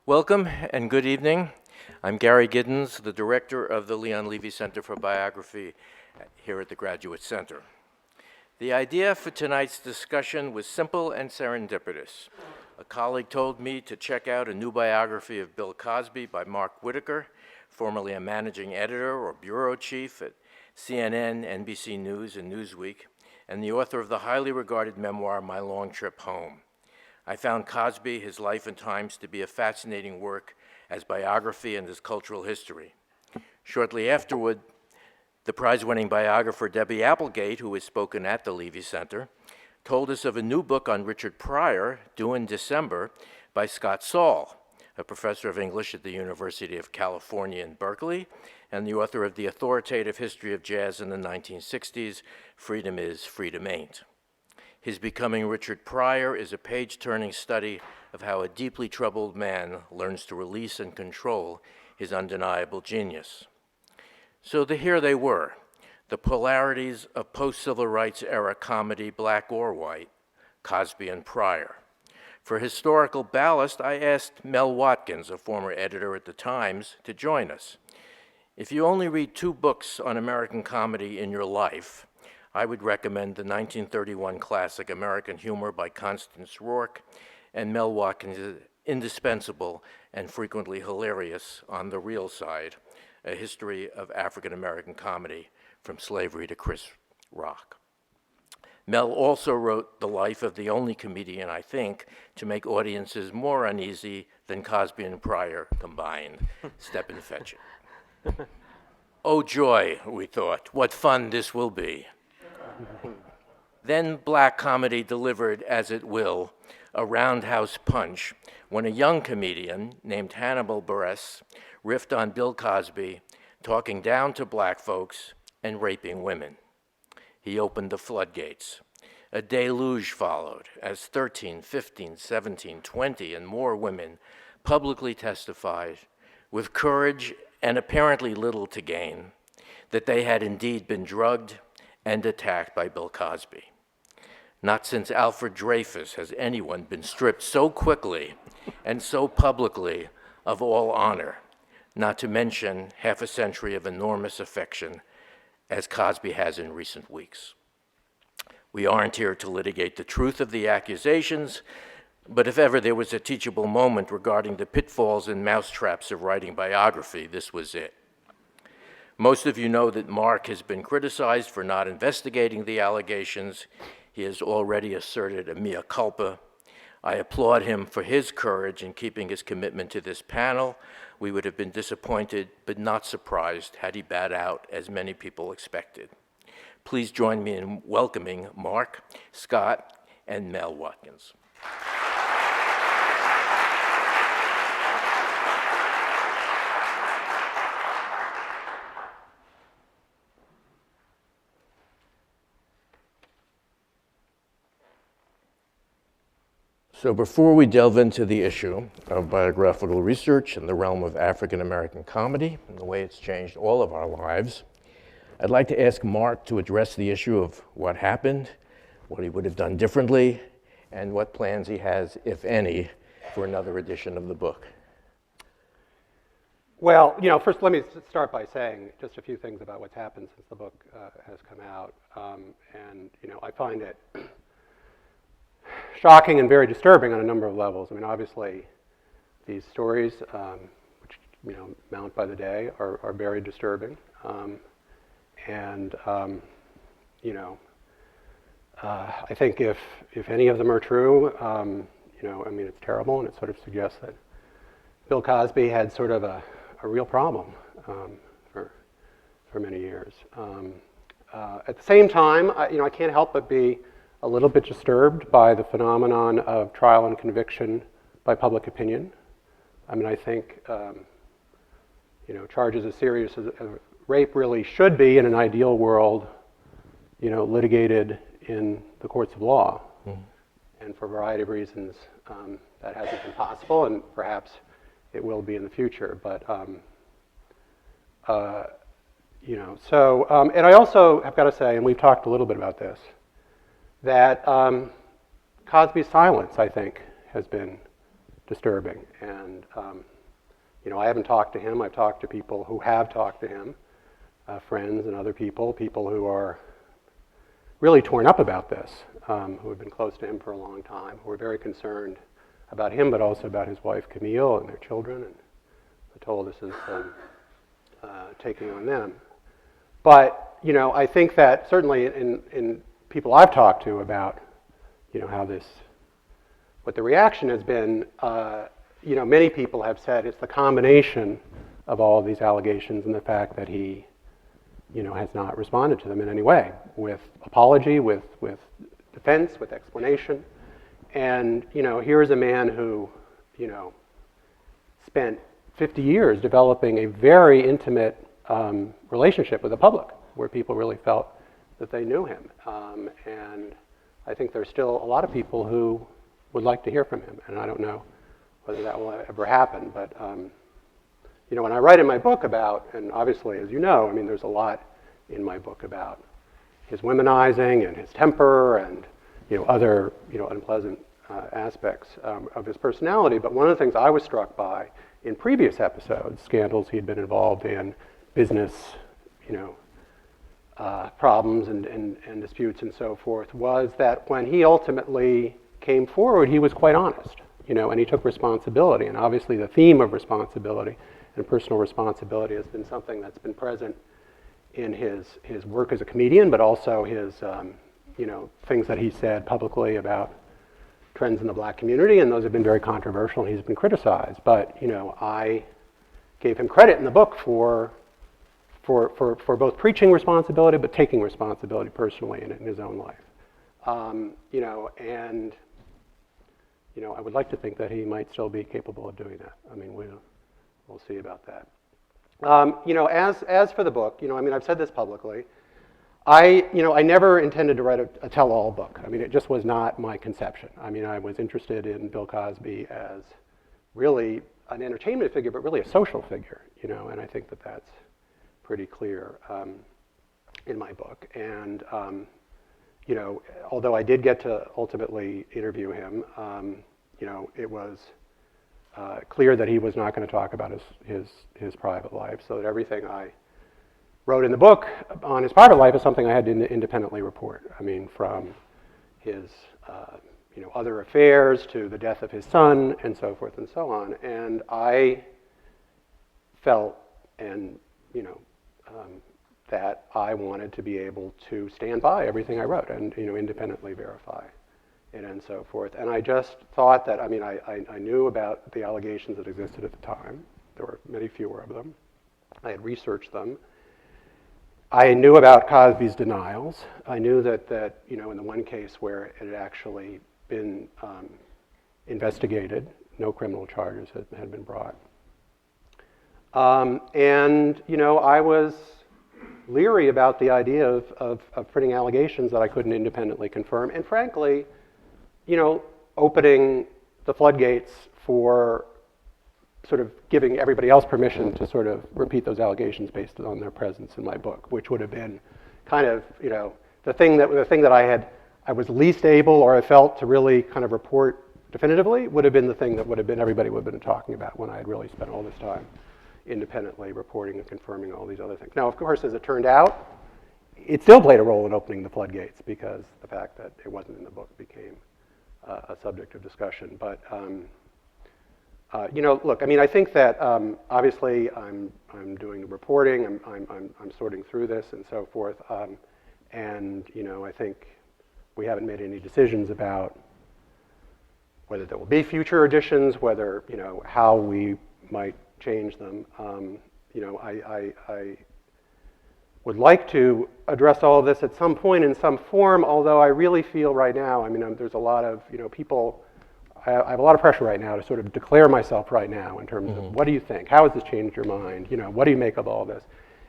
Welcome and good evening. I'm Gary Giddins, the director of the Leon Levy Center for Biography here at the Graduate Center. The idea for tonight's discussion was simple and serendipitous. A colleague told me to check out a new biography of Bill Cosby by Mark Whitaker, formerly a managing editor or bureau chief at CNN, NBC News, and Newsweek, and the author of the highly regarded memoir, My Long Trip Home. I found Cosby, His Life and Times, to be a fascinating work as biography and as cultural history. Shortly afterward, the prize-winning biographer Debbie Applegate, who has spoken at the Levy Center, told us of a new book on Richard Pryor, due in December, by Scott Saul, a professor of English at the University of California in Berkeley, and the author of The Authoritative History of Jazz in the 1960s, Freedom Is, Freedom Ain't. His Becoming Richard Pryor is a page-turning study of how a deeply troubled man learns to release and control his undeniable genius. So here they were, the polarities of post-civil rights era comedy, black or white, Cosby and Pryor. For historical ballast, I asked Mel Watkins, a former editor at the Times, to join us. If you only read 2 books on American comedy in your life, I would recommend the 1931 classic American Humor by Constance Rourke and Mel Watkins' indispensable and frequently hilarious On the Real Side, a history of African American comedy from slavery to Chris Rock. Mel also wrote the life of the only comedian, I think, to make audiences more uneasy than Cosby and Pryor combined, Stepin Fetchit. Oh joy, we thought, what fun this will be. Then black comedy delivered, as it will, a roundhouse punch when a young comedian named Hannibal Buress riffed on Bill Cosby, talking down to black folks and raping women. He opened the floodgates. A deluge followed as 13, 15, 17, 20, and more women publicly testified, with courage and apparently little to gain, that they had indeed been drugged and attacked by Bill Cosby. Not since Alfred Dreyfus has anyone been stripped so quickly and so publicly of all honor, not to mention half a century of enormous affection as Cosby has in recent weeks. We aren't here to litigate the truth of the accusations, but if ever there was a teachable moment regarding the pitfalls and mousetraps of writing biography, this was it. Most of you know that Mark has been criticized for not investigating the allegations. He has already asserted a mea culpa. I applaud him for his courage in keeping his commitment to this panel. We would have been disappointed, but not surprised, had he bowed out, as many people expected. Please join me in welcoming Mark, Scott, and Mel Watkins. So before we delve into the issue of biographical research in the realm of African American comedy and the way it's changed all of our lives, I'd like to ask Mark to address the issue of what happened, what he would have done differently, and what plans he has, if any, for another edition of the book. Well, first let me start by saying just a few things about what's happened since the book has come out. I find it shocking and very disturbing on a number of levels. I mean, obviously, these stories, which mount by the day, are very disturbing. I think if any of them are true, it's terrible, and it sort of suggests that Bill Cosby had sort of a real problem for many years. At the same time, I can't help but be a little bit disturbed by the phenomenon of trial and conviction by public opinion. I mean, I think charges as serious as rape really should be, in an ideal world, litigated in the courts of law. Mm-hmm. And for a variety of reasons, that hasn't been possible, and perhaps it will be in the future. But and I also have got to say, and we've talked a little bit about this, that Cosby's silence, I think, has been disturbing. And I haven't talked to him. I've talked to people who have talked to him, friends and other people who are really torn up about this, who have been close to him for a long time, who are very concerned about him, but also about his wife Camille and their children, and the toll this is taking on them. But I think that certainly in people I've talked to about how what the reaction has been, many people have said it's the combination of all of these allegations and the fact that he has not responded to them in any way, with apology, with defense, with explanation. And here is a man who spent 50 years developing a very intimate relationship with the public, where people really felt that they knew him. And I think there's still a lot of people who would like to hear from him, and I don't know whether that will ever happen. But when I write in my book about, and obviously, as you know, there's a lot in my book about his womanizing and his temper and other unpleasant aspects of his personality. But one of the things I was struck by in previous episodes, scandals he'd been involved in, business, problems and disputes and so forth, was that when he ultimately came forward, he was quite honest, and he took responsibility. And obviously, the theme of responsibility and personal responsibility has been something that's been present in his work as a comedian, but also his things that he said publicly about trends in the black community, and those have been very controversial, and he's been criticized. But I gave him credit in the book for both preaching responsibility, but taking responsibility personally in his own life. And I would like to think that he might still be capable of doing that. We'll see about that. As for the book, I've said this publicly. I never intended to write a tell-all book. It just was not my conception. I was interested in Bill Cosby as really an entertainment figure, but really a social figure, and I think that that's pretty clear in my book. And, although I did get to ultimately interview him, it was clear that he was not going to talk about his private life, so that everything I wrote in the book on his private life is something I had to independently report. From his other affairs to the death of his son and so forth and so on. And I felt that I wanted to be able to stand by everything I wrote and independently verify it and so forth. And I just thought that I knew about the allegations that existed at the time. There were many fewer of them. I had researched them. I knew about Cosby's denials. I knew that in the one case where it had actually been investigated, no criminal charges had been brought. And I was leery about the idea of printing allegations that I couldn't independently confirm, and frankly, opening the floodgates for sort of giving everybody else permission to sort of repeat those allegations based on their presence in my book, which would have been kind of, the thing that I was least able, or I felt, to really kind of report definitively, would have been the thing that everybody would have been talking about when I had really spent all this time independently reporting and confirming all these other things. Now, of course, as it turned out, it still played a role in opening the floodgates, because the fact that it wasn't in the book became a subject of discussion. But look, I think that obviously I'm doing the reporting, I'm sorting through this and so forth, and I think we haven't made any decisions about whether there will be future editions, whether how we might change them. I would like to address all of this at some point in some form, although I really feel right now, there's a lot of people. I have a lot of pressure right now to sort of declare myself right now in terms of what do you think? How has this changed your mind? What do you make of all this?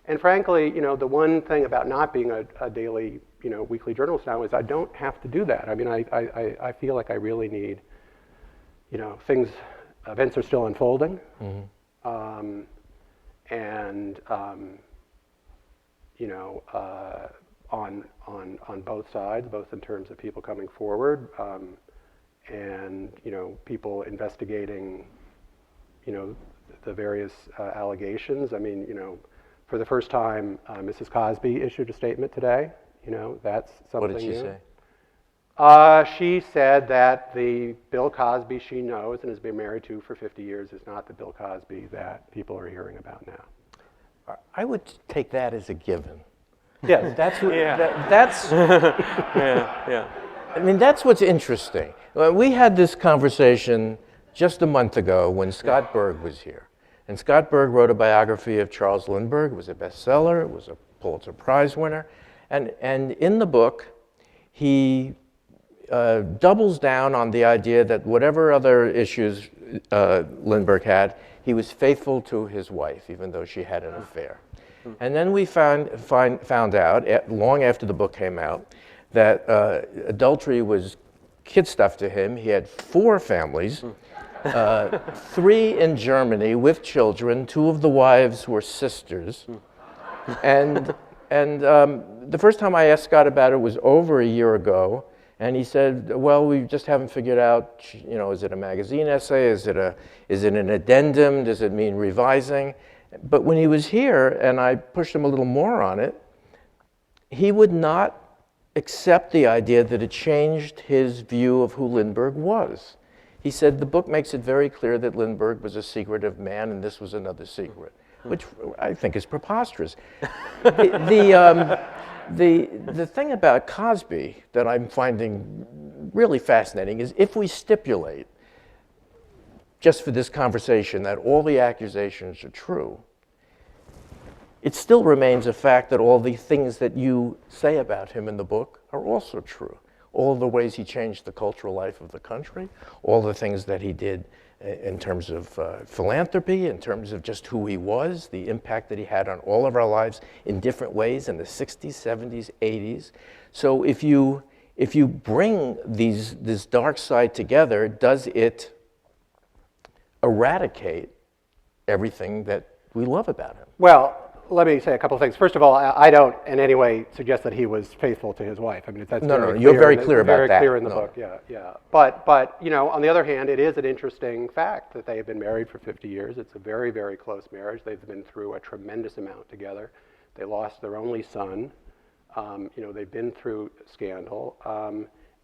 And frankly, the one thing about not being a daily, weekly journalist now is I don't have to do that. I feel like I really need, events are still unfolding. And on both sides, both in terms of people coming forward, and people investigating the various allegations. I mean, for the first time, Mrs. Cosby issued a statement today. That's something What did she new. say? She said that the Bill Cosby she knows and has been married to for 50 years is not the Bill Cosby that people are hearing about now. I would take that as a given. Yes. That's what, Yeah. that's. Yeah. I mean, that's what's interesting. We had this conversation just a month ago when Scott Berg was here. And Scott Berg wrote a biography of Charles Lindbergh. It was a bestseller. It was a Pulitzer Prize winner. And in the book, he doubles down on the idea that whatever other issues Lindbergh had, he was faithful to his wife, even though she had an affair. And then we found out, long after the book came out, that adultery was kid stuff to him. He had 4 families, 3 in Germany with children. 2 of the wives were sisters. And the first time I asked Scott about it was over a year ago. And he said, well, we just haven't figured out, is it a magazine essay? Is it an addendum? Does it mean revising? But when he was here, and I pushed him a little more on it, he would not accept the idea that it changed his view of who Lindbergh was. He said the book makes it very clear that Lindbergh was a secretive man and this was another secret, which I think is preposterous. The thing about Cosby that I'm finding really fascinating is if we stipulate, just for this conversation, that all the accusations are true, it still remains a fact that all the things that you say about him in the book are also true. All the ways he changed the cultural life of the country, all the things that he did in terms of philanthropy, in terms of just who he was, the impact that he had on all of our lives in different ways in the 60s, 70s, 80s. So if you bring this dark side together, does it eradicate everything that we love about him? Well, let me say a couple of things. First of all, I don't in any way suggest that he was faithful to his wife. I mean, that's You're very clear about that. Very clear in the book, yeah. But on the other hand, it is an interesting fact that they have been married for 50 years. It's a very, very close marriage. They've been through a tremendous amount together. They lost their only son. They've been through scandal.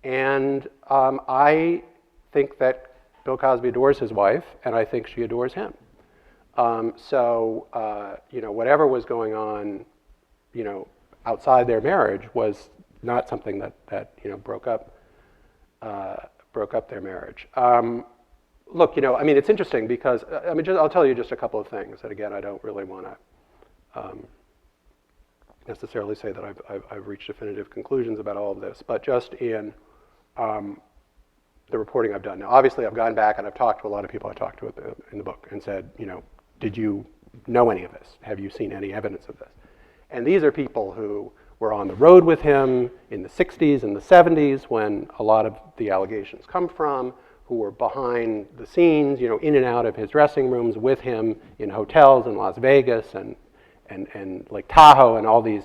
And I think that Bill Cosby adores his wife, and I think she adores him. Whatever was going on, outside their marriage was not something that broke up their marriage. Look, it's interesting because I'll tell you just a couple of things that again I don't really want to necessarily say that I've reached definitive conclusions about all of this, but just in the reporting I've done. Now, obviously, I've gone back and I've talked to a lot of people I talked to in the book and said, did you know any of this? Have you seen any evidence of this? And these are people who were on the road with him in the 60s and the 70s when a lot of the allegations come from, who were behind the scenes, in and out of his dressing rooms with him in hotels in Las Vegas and Lake Tahoe and all these,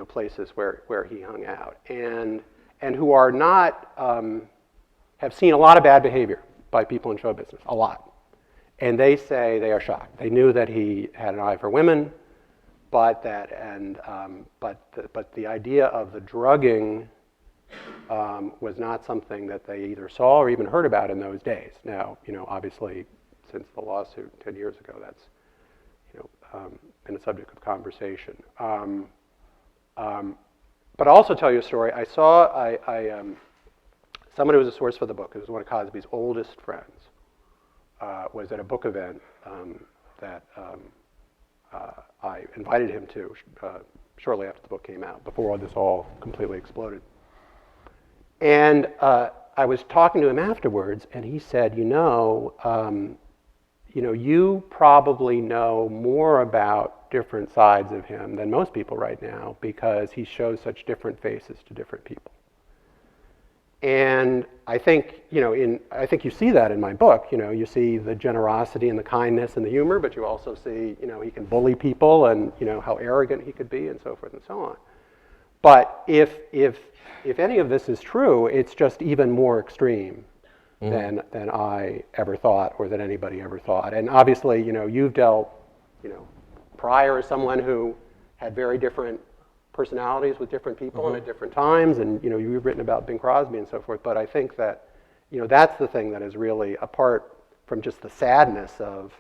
places where he hung out. And who are not, have seen a lot of bad behavior by people in show business, a lot. And they say they are shocked. They knew that he had an eye for women, but the idea of the drugging was not something that they either saw or even heard about in those days. Now, obviously, since the lawsuit 10 years ago, that's been a subject of conversation. But I'll also tell you a story. I saw someone who was a source for the book. It was one of Cosby's oldest friends. Was at a book event that I invited him to shortly after the book came out, before this all completely exploded. And I was talking to him afterwards, and he said, you probably know more about different sides of him than most people right now because he shows such different faces to different people. And I think, I think you see that in my book. You see the generosity and the kindness and the humor, but you also see, he can bully people and, how arrogant he could be and so forth and so on. But if any of this is true, it's just even more extreme than I ever thought, or that anybody ever thought. And obviously, you've dealt, Pryor as someone who had very different personalities with different people and at different times, and you've written about Bing Crosby and so forth. But I think that that's the thing that is really, apart from just the sadness of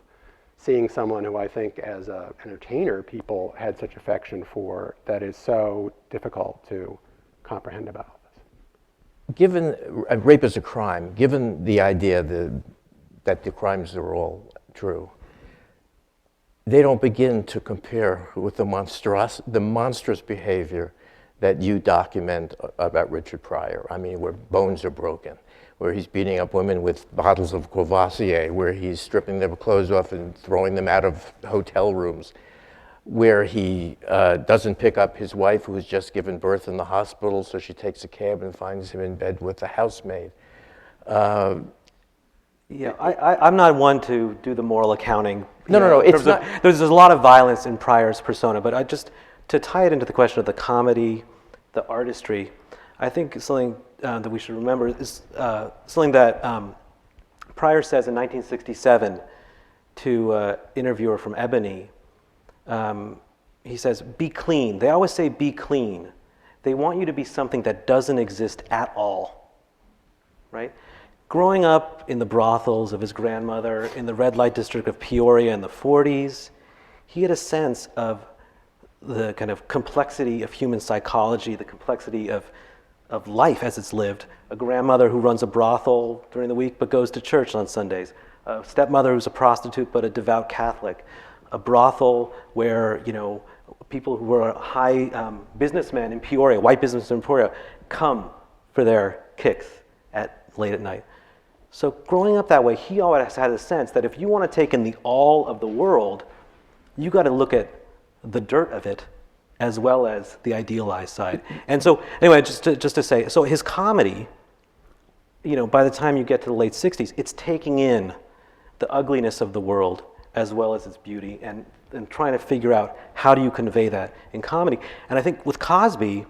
seeing someone who I think as an entertainer people had such affection for, that is so difficult to comprehend about this. Given rape is a crime, given the idea that the crimes are all true, they don't begin to compare with the monstrous behavior that you document about Richard Pryor. I mean, where bones are broken, where he's beating up women with bottles of Courvoisier, where he's stripping their clothes off and throwing them out of hotel rooms, where he doesn't pick up his wife who has just given birth in the hospital, so she takes a cab and finds him in bed with the housemaid. I'm not one to do the moral accounting. No, it's not. There's a lot of violence in Pryor's persona, but to tie it into the question of the comedy, the artistry, I think something that we should remember is something that Pryor says in 1967 to an interviewer from Ebony. He says, "Be clean." They always say, "Be clean." They want you to be something that doesn't exist at all, right? Growing up in the brothels of his grandmother in the red light district of Peoria in the 40s, he had a sense of the kind of complexity of human psychology, the complexity of life as it's lived. A grandmother who runs a brothel during the week but goes to church on Sundays. A stepmother who's a prostitute but a devout Catholic. A brothel where, people who were high businessmen in Peoria, white businessmen in Peoria, come for their kicks late at night. So growing up that way, he always had a sense that if you want to take in the all of the world, you got to look at the dirt of it as well as the idealized side. And so anyway, just to say, so his comedy, by the time you get to the late 60s, it's taking in the ugliness of the world as well as its beauty and trying to figure out how do you convey that in comedy. And I think with Cosby,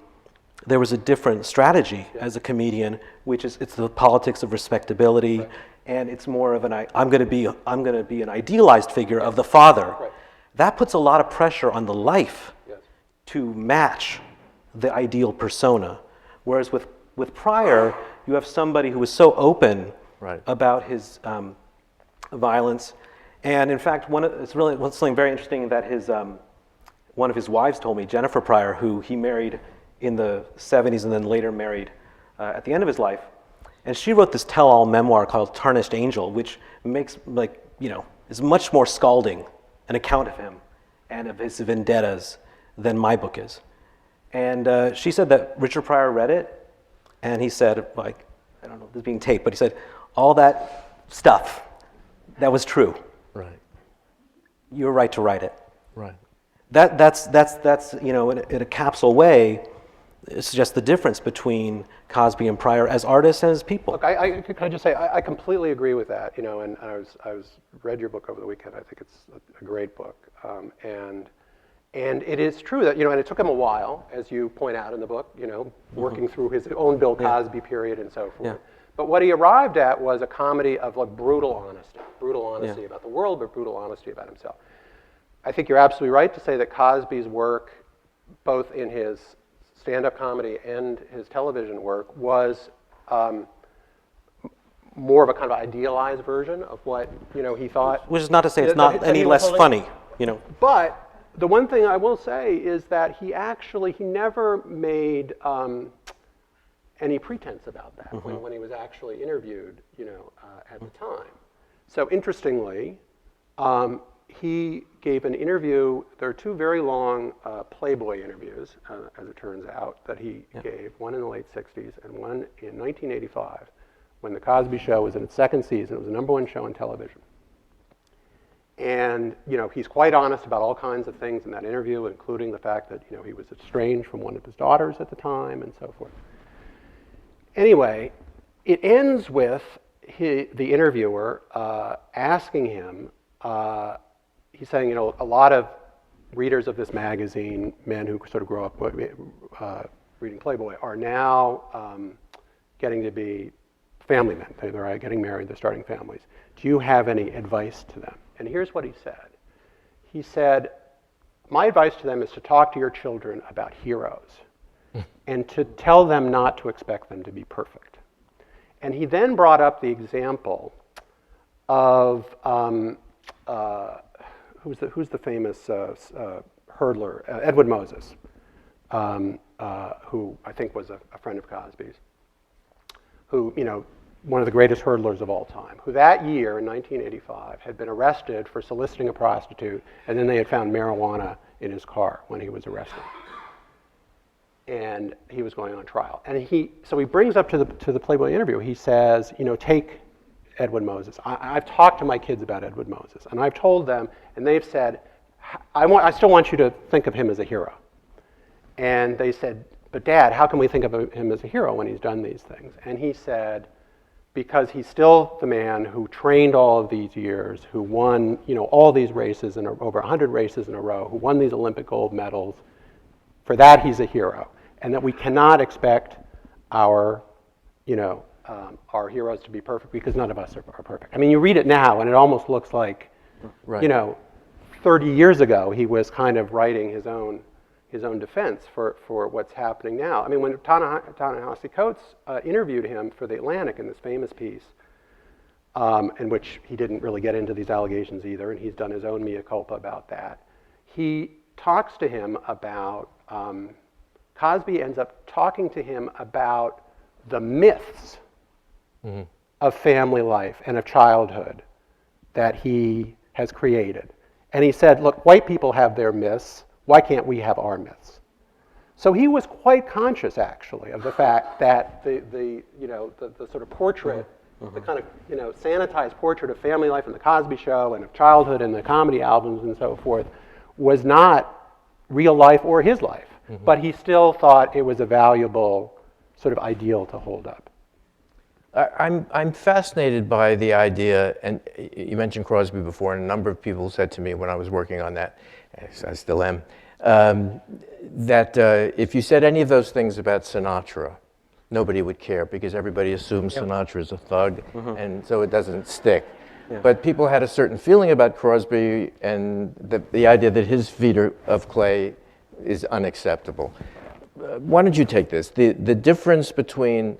there was a different strategy as a comedian, which is it's the politics of respectability, right. And it's more of I'm going to be an idealized figure of the father. Right. That puts a lot of pressure on the life Yes. to match the ideal persona. Whereas with Pryor, you have somebody who was so open right. about his violence, and in fact, something very interesting that one of his wives told me, Jennifer Pryor, who he married in the 70s and then later married at the end of his life. And she wrote this tell-all memoir called Tarnished Angel, which makes, is much more scalding an account of him and of his vendettas than my book is. And she said that Richard Pryor read it, and he said, I don't know if this is being taped, but he said, all that stuff, that was true. Right. You were right to write it. Right. That's in a capsule way, it suggests the difference between Cosby and Pryor as artists and as people. Look, can I just say I completely agree with that. And I read your book over the weekend. I think it's a great book, and it is true that and it took him a while, as you point out in the book, working through his own Bill Cosby period and so forth. Yeah. But what he arrived at was a comedy of brutal honesty about the world, but brutal honesty about himself. I think you're absolutely right to say that Cosby's work, both in his stand-up comedy and his television work, was more of a kind of idealized version of what he thought. Which is not to say it's not any less funny, But the one thing I will say is that he never made any pretense about that when he was actually interviewed, at the time. So interestingly, he gave an interview. There are two very long Playboy interviews, as it turns out, that he gave, one in the late 60s and one in 1985, when The Cosby Show was in its second season. It was the #1 show on television. And, he's quite honest about all kinds of things in that interview, including the fact that, he was estranged from one of his daughters at the time and so forth. Anyway, it ends with the interviewer asking him, he's saying, a lot of readers of this magazine, men who sort of grow up reading Playboy, are now getting to be family men. They're getting married, they're starting families. Do you have any advice to them? And here's what he said. He said, my advice to them is to talk to your children about heroes and to tell them not to expect them to be perfect. And he then brought up the example of who's the famous hurdler, Edward Moses, who I think was a friend of Cosby's, who, one of the greatest hurdlers of all time, who that year in 1985 had been arrested for soliciting a prostitute, and then they had found marijuana in his car when he was arrested. And he was going on trial. And so he brings up to the Playboy interview, he says, take Edward Moses. I've talked to my kids about Edward Moses, and I've told them, and they've said, I still want you to think of him as a hero. And they said, but Dad, how can we think of him as a hero when he's done these things? And he said, because he's still the man who trained all of these years, who won, all these races, over 100 races in a row, who won these Olympic gold medals. For that, he's a hero. And that we cannot expect our heroes to be perfect, because none of us are perfect. I mean, you read it now, and it almost looks like, Right. 30 years ago, he was kind of writing his own defense for what's happening now. I mean, when Ta-Nehisi Coates interviewed him for The Atlantic in this famous piece, in which he didn't really get into these allegations either, and he's done his own mea culpa about that, he talks to him about, Cosby ends up talking to him about the myths of family life and of childhood that he has created. And he said, look, white people have their myths, why can't we have our myths? So he was quite conscious, actually, of the fact that the sort of portrait, the kind of sanitized portrait of family life in the Cosby Show and of childhood and the comedy albums and so forth was not real life or his life. But he still thought it was a valuable sort of ideal to hold up. I'm fascinated by the idea, and you mentioned Crosby before, and a number of people said to me when I was working on that, as I still am, that if you said any of those things about Sinatra, nobody would care, because everybody assumes Sinatra is a thug, and so it doesn't stick. Yeah. But people had a certain feeling about Crosby, and the idea that his feet are of clay is unacceptable. Why don't you take this? The difference between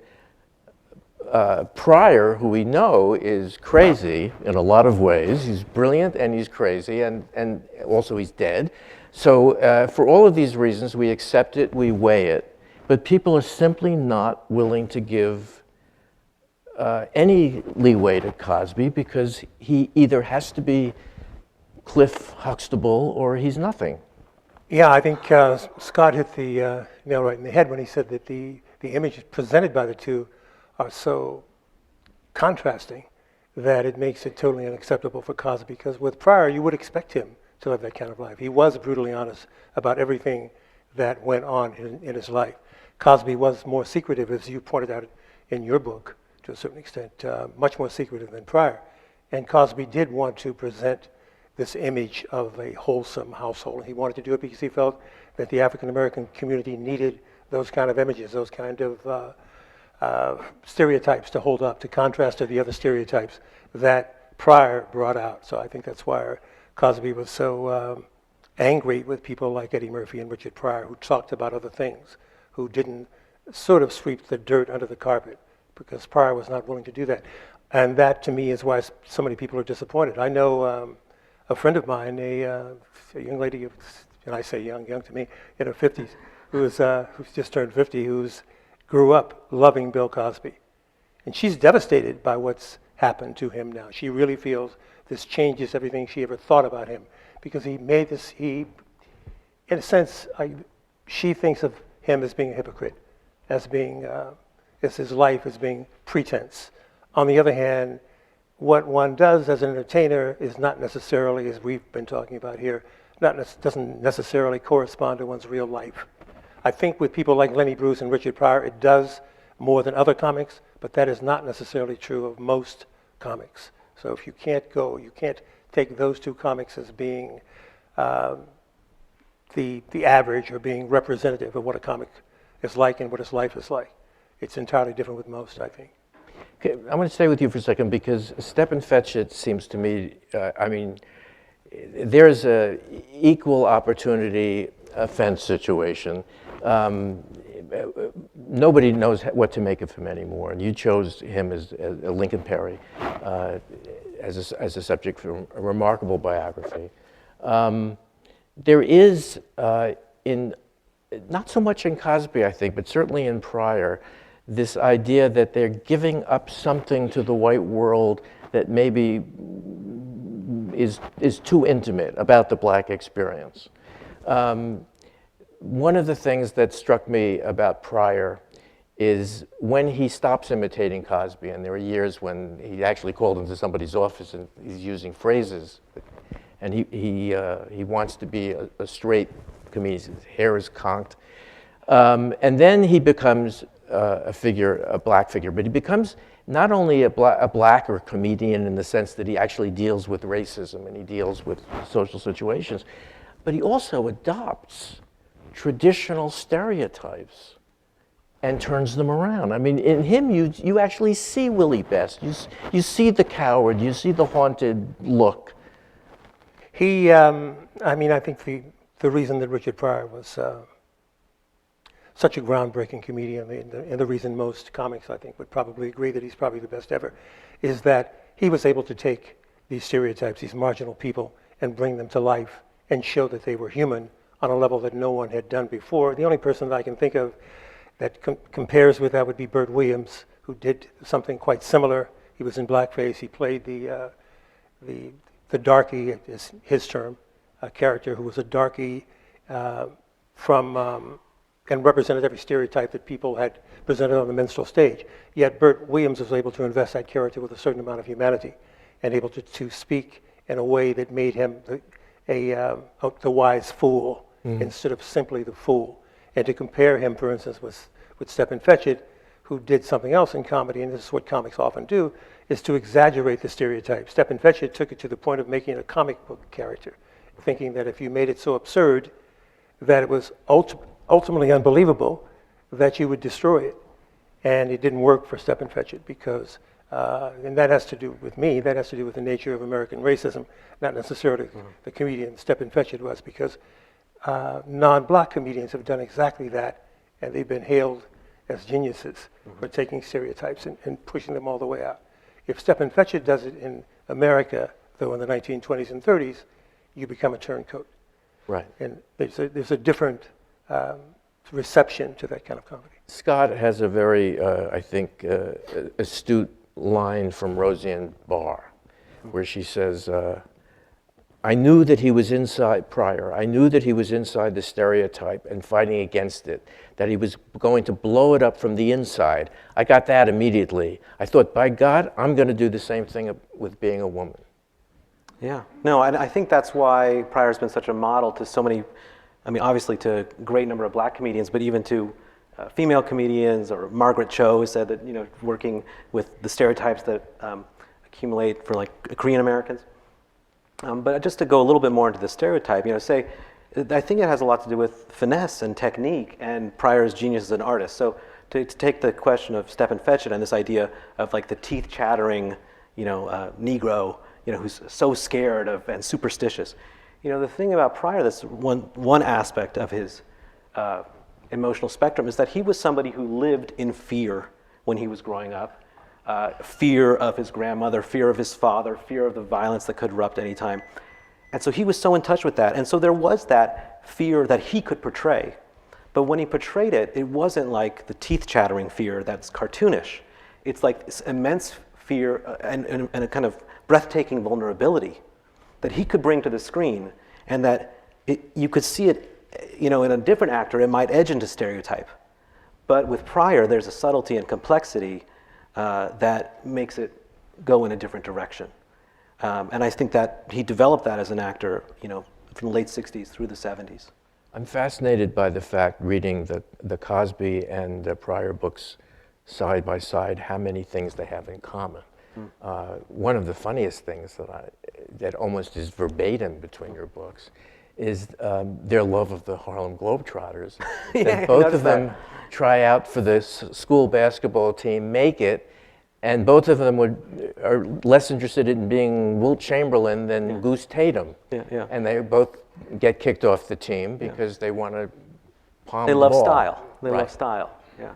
Pryor, who we know is crazy in a lot of ways. He's brilliant and he's crazy, and also he's dead. So for all of these reasons, we accept it, we weigh it, but people are simply not willing to give any leeway to Cosby, because he either has to be Cliff Huxtable or he's nothing. Yeah, I think Scott hit the nail right in the head when he said that the images presented by the two are so contrasting that it makes it totally unacceptable for Cosby, because with Pryor, you would expect him to live that kind of life. He was brutally honest about everything that went on in his life. Cosby was more secretive, as you pointed out in your book, to a certain extent, much more secretive than Pryor. And Cosby did want to present this image of a wholesome household. He wanted to do it because he felt that the African-American community needed those kind of images, those kind of stereotypes to hold up, to contrast to the other stereotypes that Pryor brought out. So I think that's why Cosby was so angry with people like Eddie Murphy and Richard Pryor, who talked about other things, who didn't sort of sweep the dirt under the carpet, because Pryor was not willing to do that. And that, to me, is why so many people are disappointed. I know a friend of mine, a young lady, and I say young to me, in her 50s, who's just turned 50, grew up loving Bill Cosby. And she's devastated by what's happened to him now. She really feels this changes everything she ever thought about him, because he made this, in a sense, she thinks of him as being a hypocrite, as being, as his life as being pretense. On the other hand, what one does as an entertainer is not necessarily, as we've been talking about here, doesn't necessarily correspond to one's real life. I think with people like Lenny Bruce and Richard Pryor, it does more than other comics, but that is not necessarily true of most comics. So if you can't take those two comics as being the average or being representative of what a comic is like and what his life is like. It's entirely different with most, I think. Okay, I want to stay with you for a second because Stepin Fetchit seems to me, I mean, there's a equal opportunity offense situation. Nobody knows what to make of him anymore, and you chose him as Lincoln Perry as a subject for a remarkable biography. There is, not so much in Cosby, I think, but certainly in Pryor, this idea that they're giving up something to the white world that maybe is too intimate about the black experience. One of the things that struck me about Pryor is when he stops imitating Cosby, and there are years when he actually called into somebody's office and he's using phrases, and he wants to be a straight comedian. His hair is conked. And then he becomes a black figure, but he becomes not only a blacker comedian in the sense that he actually deals with racism and he deals with social situations, but he also adopts traditional stereotypes and turns them around. I mean, in him, you actually see Willie Best. You see the coward. You see the haunted look. He, I mean, I think the reason that Richard Pryor was such a groundbreaking comedian, and the reason most comics, I think, would probably agree that he's probably the best ever, is that he was able to take these stereotypes, these marginal people, and bring them to life and show that they were human on a level that no one had done before. The only person that I can think of that compares with that would be Bert Williams, who did something quite similar. He was in blackface. He played the darky, is his term, a character who was a darky and represented every stereotype that people had presented on the minstrel stage. Yet Bert Williams was able to invest that character with a certain amount of humanity and able to speak in a way that made him the wise fool instead of simply the fool. And to compare him, for instance, with Stepin Fetchit, who did something else in comedy, and this is what comics often do, is to exaggerate the stereotype. Stepin Fetchit took it to the point of making it a comic book character, thinking that if you made it so absurd that it was ultimately unbelievable, that you would destroy it. And it didn't work for Stepin Fetchit because, and that has to do with me, that has to do with the nature of American racism, not necessarily the comedian Stepin Fetchit was, because non-black comedians have done exactly that, and they've been hailed as geniuses for taking stereotypes and pushing them all the way out. If Stepin Fetchit does it in America, though in the 1920s and 30s, you become a turncoat. Right. And there's a different reception to that kind of comedy. Scott has a very, I think, astute line from Roseanne Barr, where she says, I knew that he was inside Pryor. I knew that he was inside the stereotype and fighting against it, that he was going to blow it up from the inside. I got that immediately. I thought, by God, I'm going to do the same thing with being a woman. Yeah, no, I think that's why Pryor's been such a model to so many, I mean, obviously to a great number of black comedians, but even to female comedians, or Margaret Cho said that, working with the stereotypes that accumulate for like Korean Americans. But just to go a little bit more into the stereotype, I think it has a lot to do with finesse and technique and Pryor's genius as an artist. So to take the question of Stepin Fetchit and this idea of like the teeth chattering, Negro, who's so scared of and superstitious. The thing about Pryor, that's one aspect of his emotional spectrum, is that he was somebody who lived in fear when he was growing up. Fear of his grandmother, fear of his father, fear of the violence that could erupt any time. And so he was so in touch with that. And so there was that fear that he could portray. But when he portrayed it, it wasn't like the teeth-chattering fear that's cartoonish. It's like this immense fear and a kind of breathtaking vulnerability that he could bring to the screen, and that you could see it, in a different actor, it might edge into stereotype. But with Pryor, there's a subtlety and complexity that makes it go in a different direction. And I think that he developed that as an actor, from the late 60s through the 70s. I'm fascinated by the fact, reading the Cosby and Pryor books side by side, how many things they have in common. One of the funniest things that almost is verbatim between your books is their love of the Harlem Globetrotters. Yeah, both of them try out for the school basketball team, make it, And both of them are less interested in being Wilt Chamberlain than Goose Tatum. Yeah. And they both get kicked off the team because they want to palm They the love ball. style. They Right. love style. Yeah.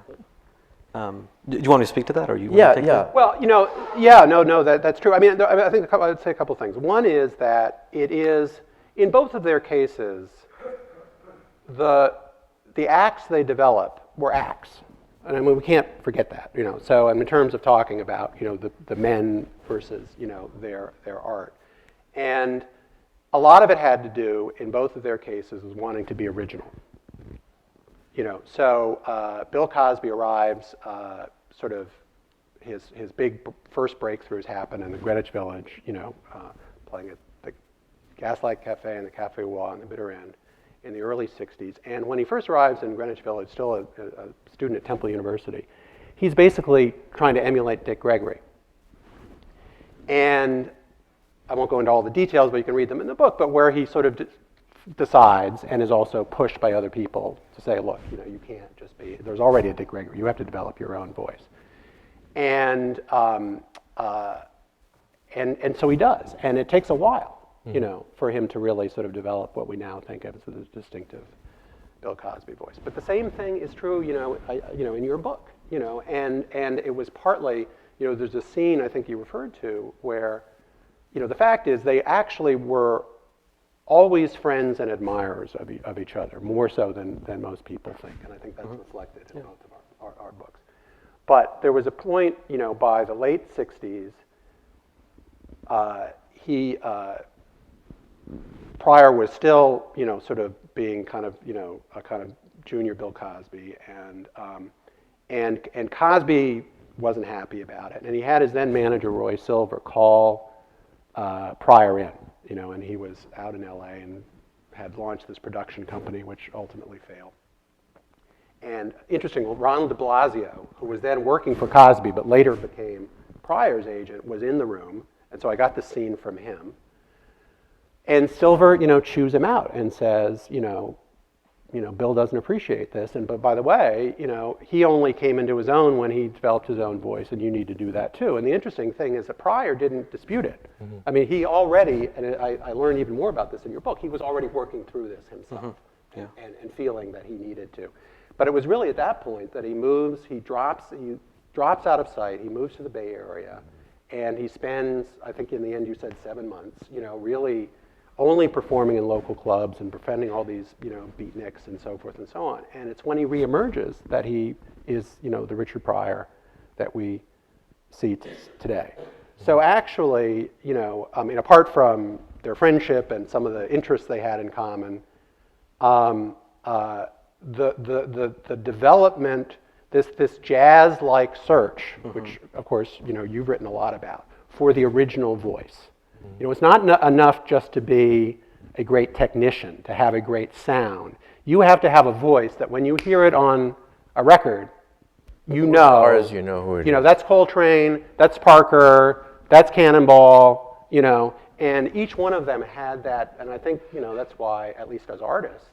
Do you want me to speak to that, or you? Yeah, want to take yeah. That? Well, no, that's true. I mean, I think I'd say a couple things. One is that it is, in both of their cases, the acts they develop were acts. And I mean, we can't forget that, So in terms of talking about, the men versus, their art. And a lot of it had to do, in both of their cases, was wanting to be original. So Bill Cosby arrives, sort of his big first breakthroughs happen in the Greenwich Village, playing at the Gaslight Cafe and the Cafe Au on the bitter end in the early 60s. And when he first arrives in Greenwich Village, still a student at Temple University, he's basically trying to emulate Dick Gregory. And I won't go into all the details, but you can read them in the book, but where he sort of decides and is also pushed by other people to say, look, you can't just be, there's already a Dick Gregory, you have to develop your own voice. And so he does, and it takes a while, for him to really sort of develop what we now think of as the distinctive Bill Cosby voice. But the same thing is true, in your book, and it was partly, there's a scene I think you referred to where, the fact is they actually were always friends and admirers of each other, more so than most people think, and I think that's reflected in both of our books. But there was a point, by the late 60s, Pryor was still, sort of being kind of, a kind of junior Bill Cosby, and Cosby wasn't happy about it, and he had his then manager Roy Silver call Pryor in, and he was out in LA and had launched this production company, which ultimately failed. And interesting, Ronald de Blasio, who was then working for Cosby but later became Pryor's agent, was in the room, and so I got the scene from him. And Silver, chews him out and says, Bill doesn't appreciate this, but by the way, he only came into his own when he developed his own voice, and you need to do that too. And the interesting thing is that Pryor didn't dispute it. Mm-hmm. I mean, he already, and I learned even more about this in your book, he was already working through this himself and feeling that he needed to. But it was really at that point that he drops out of sight, he moves to the Bay Area, and he spends, I think in the end you said 7 months, really only performing in local clubs and befriending all these, beatniks and so forth and so on. And it's when he reemerges that he is, the Richard Pryor that we see today. So actually, apart from their friendship and some of the interests they had in common, the development, this jazz-like search, which of course you've written a lot about, for the original voice. It's not enough just to be a great technician, to have a great sound. You have to have a voice that when you hear it on a record, you know who it is. That's Coltrane, that's Parker, that's Cannonball, and each one of them had that, and I think, that's why, at least as artists,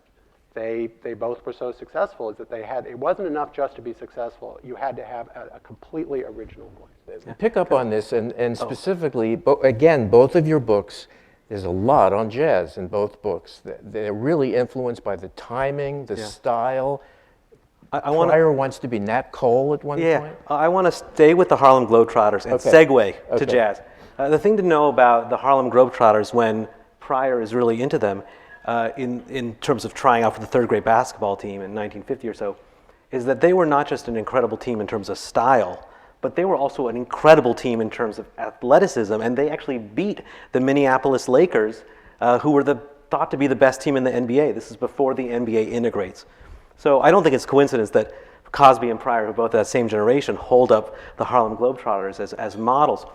they both were so successful, is that it wasn't enough just to be successful. You had to have a completely original voice. Pick up on this, and specifically, again, both of your books, there's a lot on jazz in both books. They're really influenced by the timing, the style. Pryor wants to be Nat Cole at one point. I want to stay with the Harlem Globetrotters and segue to jazz. The thing to know about the Harlem Globetrotters when Pryor is really into them, in terms of trying out for the third grade basketball team in 1950 or so, is that they were not just an incredible team in terms of style, but they were also an incredible team in terms of athleticism, and they actually beat the Minneapolis Lakers, who were thought to be the best team in the NBA. This is before the NBA integrates. So I don't think it's coincidence that Cosby and Pryor, who are both that same generation, hold up the Harlem Globetrotters as models.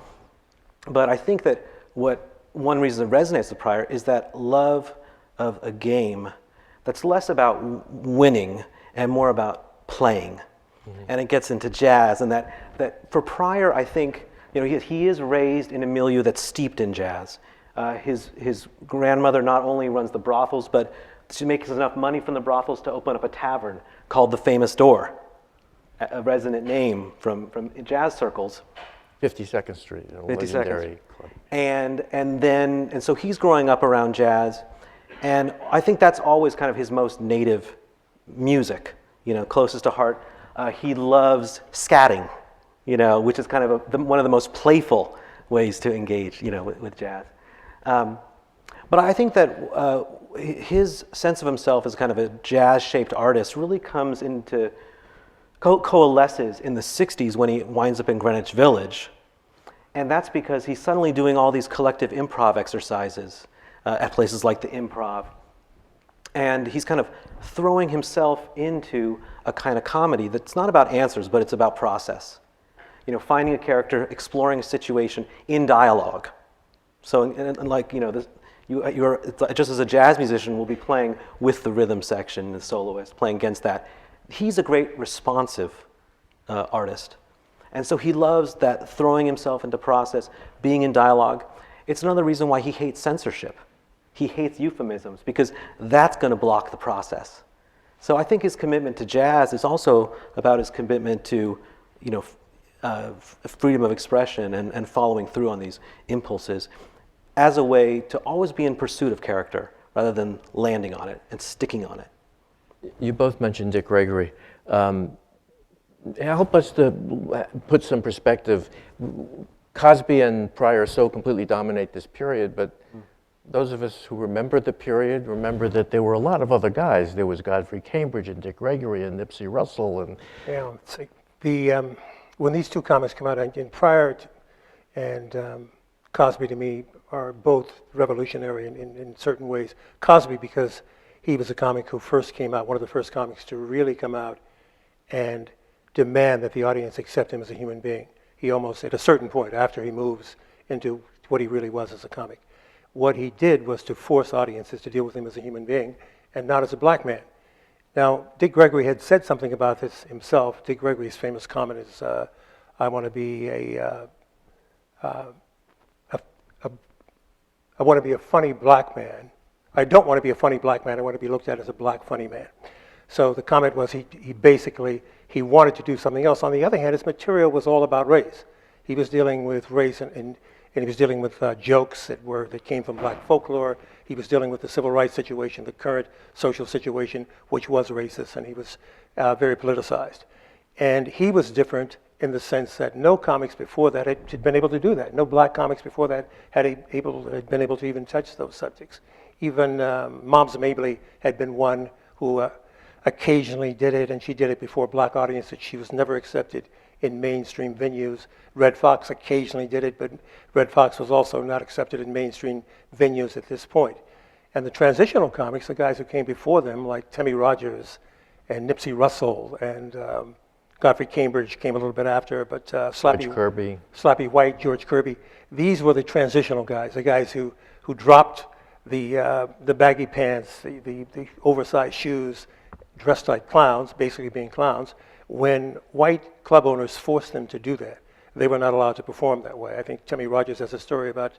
But I think that one reason it resonates with Pryor is that love of a game that's less about winning and more about playing. Mm-hmm. And it gets into jazz, and that for Pryor, I think, he is raised in a milieu that's steeped in jazz. His grandmother not only runs the brothels, but she makes enough money from the brothels to open up a tavern called the Famous Door, a resonant name from jazz circles. 52nd Street, a 52nd legendary club. And so he's growing up around jazz, and I think that's always kind of his most native music, closest to heart. He loves scatting, which is kind of one of the most playful ways to engage, with jazz. But I think that his sense of himself as kind of a jazz-shaped artist really comes into coalesces in the 60s when he winds up in Greenwich Village. And that's because he's suddenly doing all these collective improv exercises at places like the Improv. And he's kind of throwing himself into a kind of comedy that's not about answers, but it's about process. Finding a character, exploring a situation in dialogue. So, you're just as a jazz musician will be playing with the rhythm section, the soloist, playing against that. He's a great responsive artist. And so he loves that throwing himself into process, being in dialogue. It's another reason why he hates censorship. He hates euphemisms because that's going to block the process. So I think his commitment to jazz is also about his commitment to, freedom of expression and following through on these impulses as a way to always be in pursuit of character rather than landing on it and sticking on it. You both mentioned Dick Gregory. Help us to put some perspective. Cosby and Pryor so completely dominate this period, but those of us who remember the period remember that there were a lot of other guys. There was Godfrey Cambridge and Dick Gregory and Nipsey Russell. And Yeah, when these two comics come out, in Pryor and Cosby to me are both revolutionary in certain ways. Cosby because he was a comic who first came out, one of the first comics to really come out and demand that the audience accept him as a human being. He almost, at a certain point, after he moves into what he really was as a comic, what he did was to force audiences to deal with him as a human being and not as a black man. Now, Dick Gregory had said something about this himself. Dick Gregory's famous comment is, I want to be I want to be a funny black man. I don't want to be a funny black man. I want to be looked at as a black funny man. So the comment was he basically wanted to do something else. On the other hand, his material was all about race. He was dealing with race and he was dealing with jokes that came from black folklore. He was dealing with the civil rights situation, the current social situation, which was racist, and he was very politicized. And he was different in the sense that no comics before that had been able to do that. No black comics before that had been able to even touch those subjects. Even Moms Mabley had been one who occasionally did it, and she did it before black audiences. She was never accepted in mainstream venues. Red Fox occasionally did it, but Red Fox was also not accepted in mainstream venues at this point. And the transitional comics, the guys who came before them, like Timmy Rogers and Nipsey Russell and Godfrey Cambridge came a little bit after, but Slappy White, George Kirby, these were the transitional guys, the guys who dropped the baggy pants, the oversized shoes, dressed like clowns, basically being clowns. When white club owners forced them to do that, they were not allowed to perform that way. I think Timmy Rogers has a story about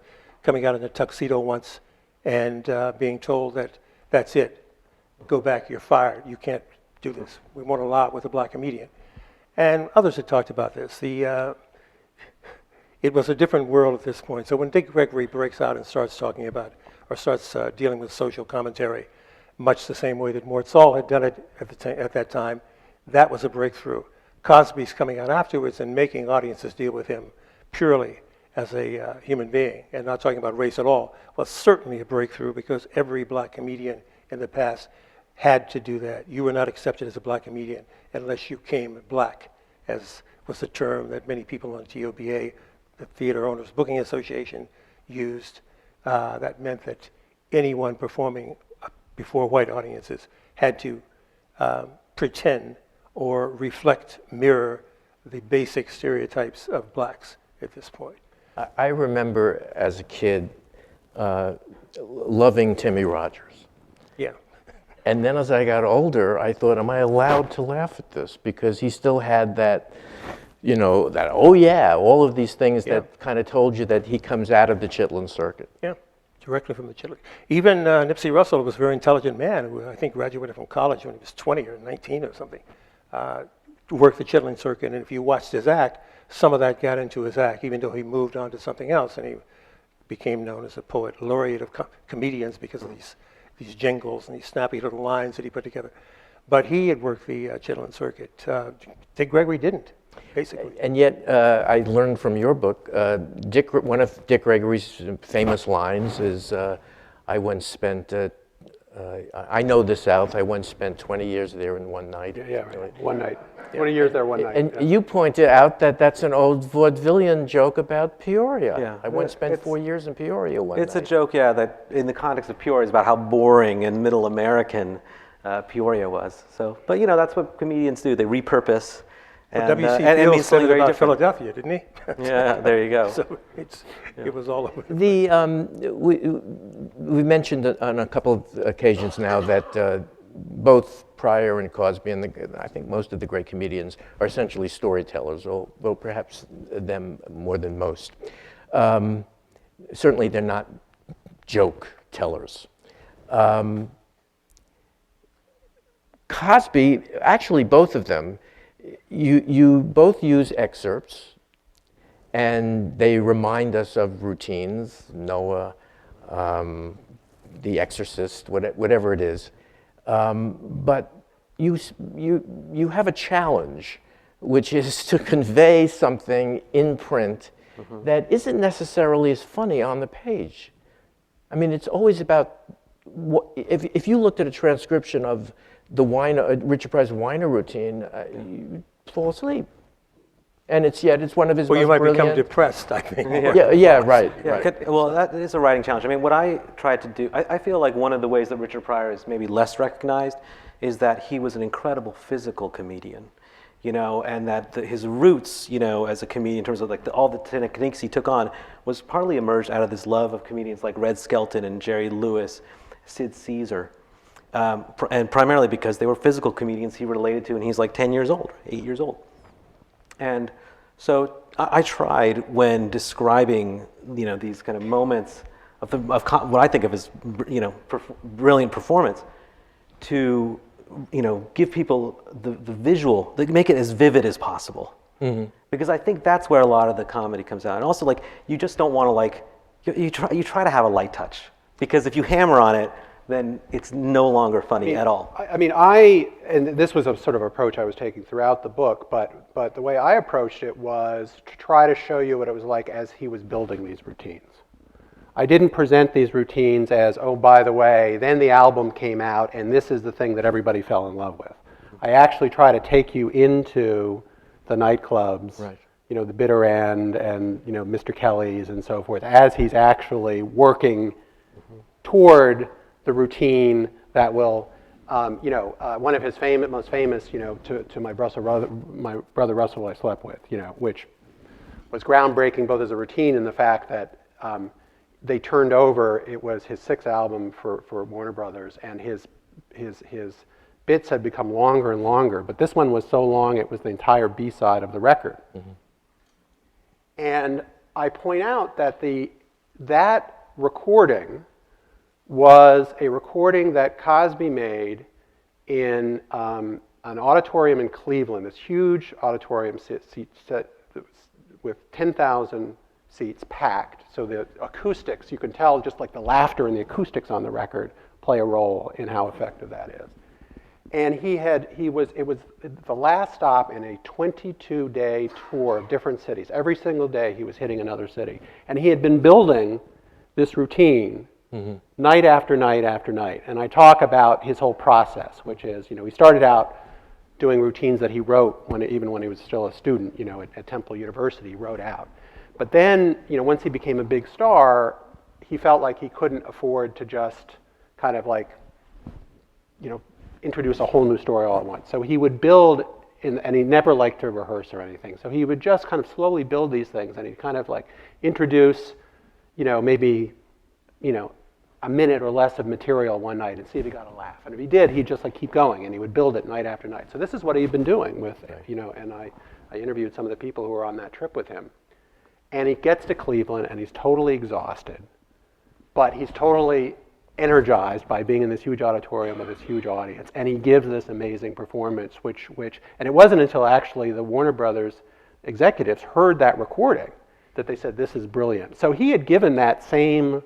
coming out in a tuxedo once and being told that that's it, go back, you're fired, you can't do this. We won't allow it with a black comedian. And others had talked about this. It was a different world at this point. So when Dick Gregory breaks out and starts talking about, or starts dealing with social commentary, much the same way that Mort Saul had done it at that time, that was a breakthrough. Cosby's coming out afterwards and making audiences deal with him purely as a human being and not talking about race at all was certainly a breakthrough because every black comedian in the past had to do that. You were not accepted as a black comedian unless you came black, as was the term that many people on TOBA, the Theater Owners Booking Association, used. That meant that anyone performing before white audiences had to pretend or reflect, mirror the basic stereotypes of blacks at this point. I remember as a kid loving Timmy Rogers. Yeah. And then as I got older, I thought, am I allowed to laugh at this? Because he still had that, oh yeah, all of these things that kind of told you that he comes out of the Chitlin circuit. Yeah, directly from the Chitlin. Even Nipsey Russell was a very intelligent man who I think graduated from college when he was 20 or 19 or something. worked the chitlin circuit, and if you watched his act, some of that got into his act, even though he moved on to something else, and he became known as a poet laureate of comedians because of these jingles and these snappy little lines that he put together. But he had worked the chitlin circuit. Dick Gregory didn't, basically. And yet, I learned from your book, one of Dick Gregory's famous lines is, I once spent, I know the South, I once spent 20 years there in one night. Yeah, right. One night. 20 years there one night. And you pointed out that that's an old vaudevillian joke about Peoria. Yeah. I once spent 4 years in Peoria one night. It's a joke, yeah, that in the context of Peoria is about how boring and middle American Peoria was. So, but you know, that's what comedians do. They repurpose. Well, And, W.C. and it Fields means said something it very about different. Philadelphia, didn't he? Yeah, there you go. So it was all over. We mentioned on a couple of occasions now that both Pryor and Cosby and I think most of the great comedians are essentially storytellers, although perhaps them more than most. Certainly they're not joke tellers. Cosby, actually both of them, you both use excerpts and they remind us of routines, Noah, The Exorcist, whatever it is. But you have a challenge, which is to convey something in print that isn't necessarily as funny on the page. I mean, it's always about, if you looked at a transcription of the Richard Pryor's Weiner routine, you fall asleep. And it's one of his Well, most you might brilliant. become depressed, I think. Yeah, right. Yeah, right. well, that is a writing challenge. I mean, what I tried to do, I feel like one of the ways that Richard Pryor is maybe less recognized is that he was an incredible physical comedian, you know, and that his roots, you know, as a comedian in terms of like all the techniques he took on was partly emerged out of this love of comedians like Red Skelton and Jerry Lewis, Sid Caesar, and primarily because they were physical comedians he related to, and he's like 10 years old, 8 years old. And so I tried when describing, you know, these kind of moments of what I think of as, you know, brilliant performance, to, you know, give people the visual, make it as vivid as possible. Mm-hmm. Because I think that's where a lot of the comedy comes out. And also, like, you just don't want to, like, you try to have a light touch, because if you hammer on it, then it's no longer funny at all. And this was a sort of approach I was taking throughout the book, but the way I approached it was to try to show you what it was like as he was building these routines. I didn't present these routines as, oh, by the way, then the album came out and this is the thing that everybody fell in love with. I actually try to take you into the nightclubs, right, you know, the Bitter End and, you know, Mr. Kelly's and so forth, as he's actually working toward the routine that will, one of his most famous, you know, to my brother Russell I slept with, you know, which was groundbreaking both as a routine and the fact that they turned over, it was his sixth album for Warner Brothers, and his bits had become longer and longer, but this one was so long it was the entire B-side of the record. Mm-hmm. And I point out that that recording was a recording that Cosby made in an auditorium in Cleveland, this huge auditorium set with 10,000 seats packed. So the acoustics, you can tell just like the laughter and the acoustics on the record play a role in how effective that is. And it was the last stop in a 22-day tour of different cities. Every single day he was hitting another city. And he had been building this routine night after night after night. And I talk about his whole process, which is, you know, he started out doing routines that he wrote even when he was still a student, you know, at Temple University, he wrote out. But then, you know, once he became a big star, he felt like he couldn't afford to just kind of like, you know, introduce a whole new story all at once. So he would build, and he never liked to rehearse or anything. So he would just kind of slowly build these things, and he'd kind of like introduce, you know, maybe, you know, a minute or less of material one night and see if he got a laugh. And if he did, he'd just like keep going, and he would build it night after night. So this is what he'd been doing with, you know, and I interviewed some of the people who were on that trip with him. And he gets to Cleveland, and he's totally exhausted, but he's totally energized by being in this huge auditorium with this huge audience, and he gives this amazing performance, and it wasn't until actually the Warner Brothers executives heard that recording that they said, this is brilliant. So he had given that same,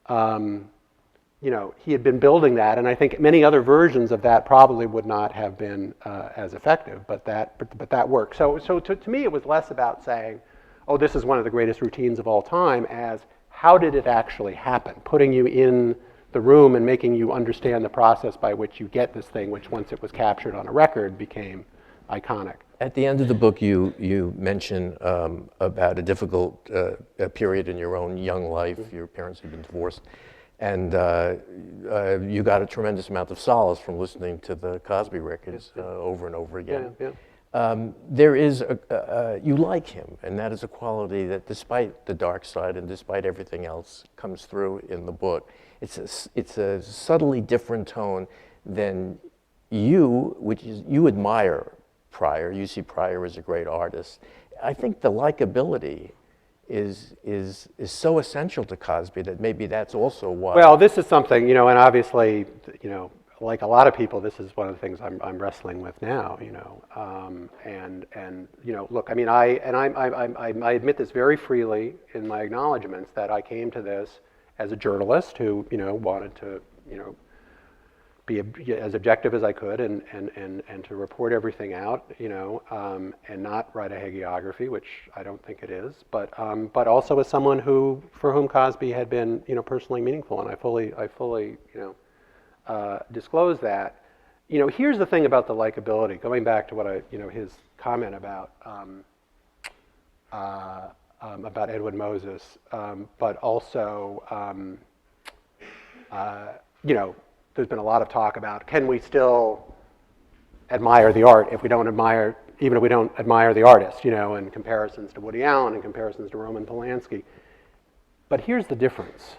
he had been building that, and I think many other versions of that probably would not have been as effective, but that worked. So to me, it was less about saying, oh, this is one of the greatest routines of all time, as how did it actually happen? Putting you in the room and making you understand the process by which you get this thing, which once it was captured on a record became iconic. At the end of the book, you mention about a difficult period in your own young life. Your parents had been divorced, and you got a tremendous amount of solace from listening to the Cosby records over and over again. There is you like him, and that is a quality that, despite the dark side and despite everything else, comes through in the book. It's a subtly different tone than you, which is you admire Pryor. You see Pryor as a great artist. I think the likability is so essential to Cosby that maybe that's also why. Well, this is something, and obviously, like a lot of people, this is one of the things I'm wrestling with now, look, I mean, I admit this very freely in my acknowledgments that I came to this as a journalist who, wanted to, be as objective as I could and to report everything out, and not write a hagiography, which I don't think it is, but also as someone for whom Cosby had been, personally meaningful, and I fully, disclose that. Here's the thing about the likability, going back to what his comment about Edwin Moses, but also, there's been a lot of talk about, can we still admire the art even if we don't admire the artist, and comparisons to Woody Allen and comparisons to Roman Polanski. But here's the difference,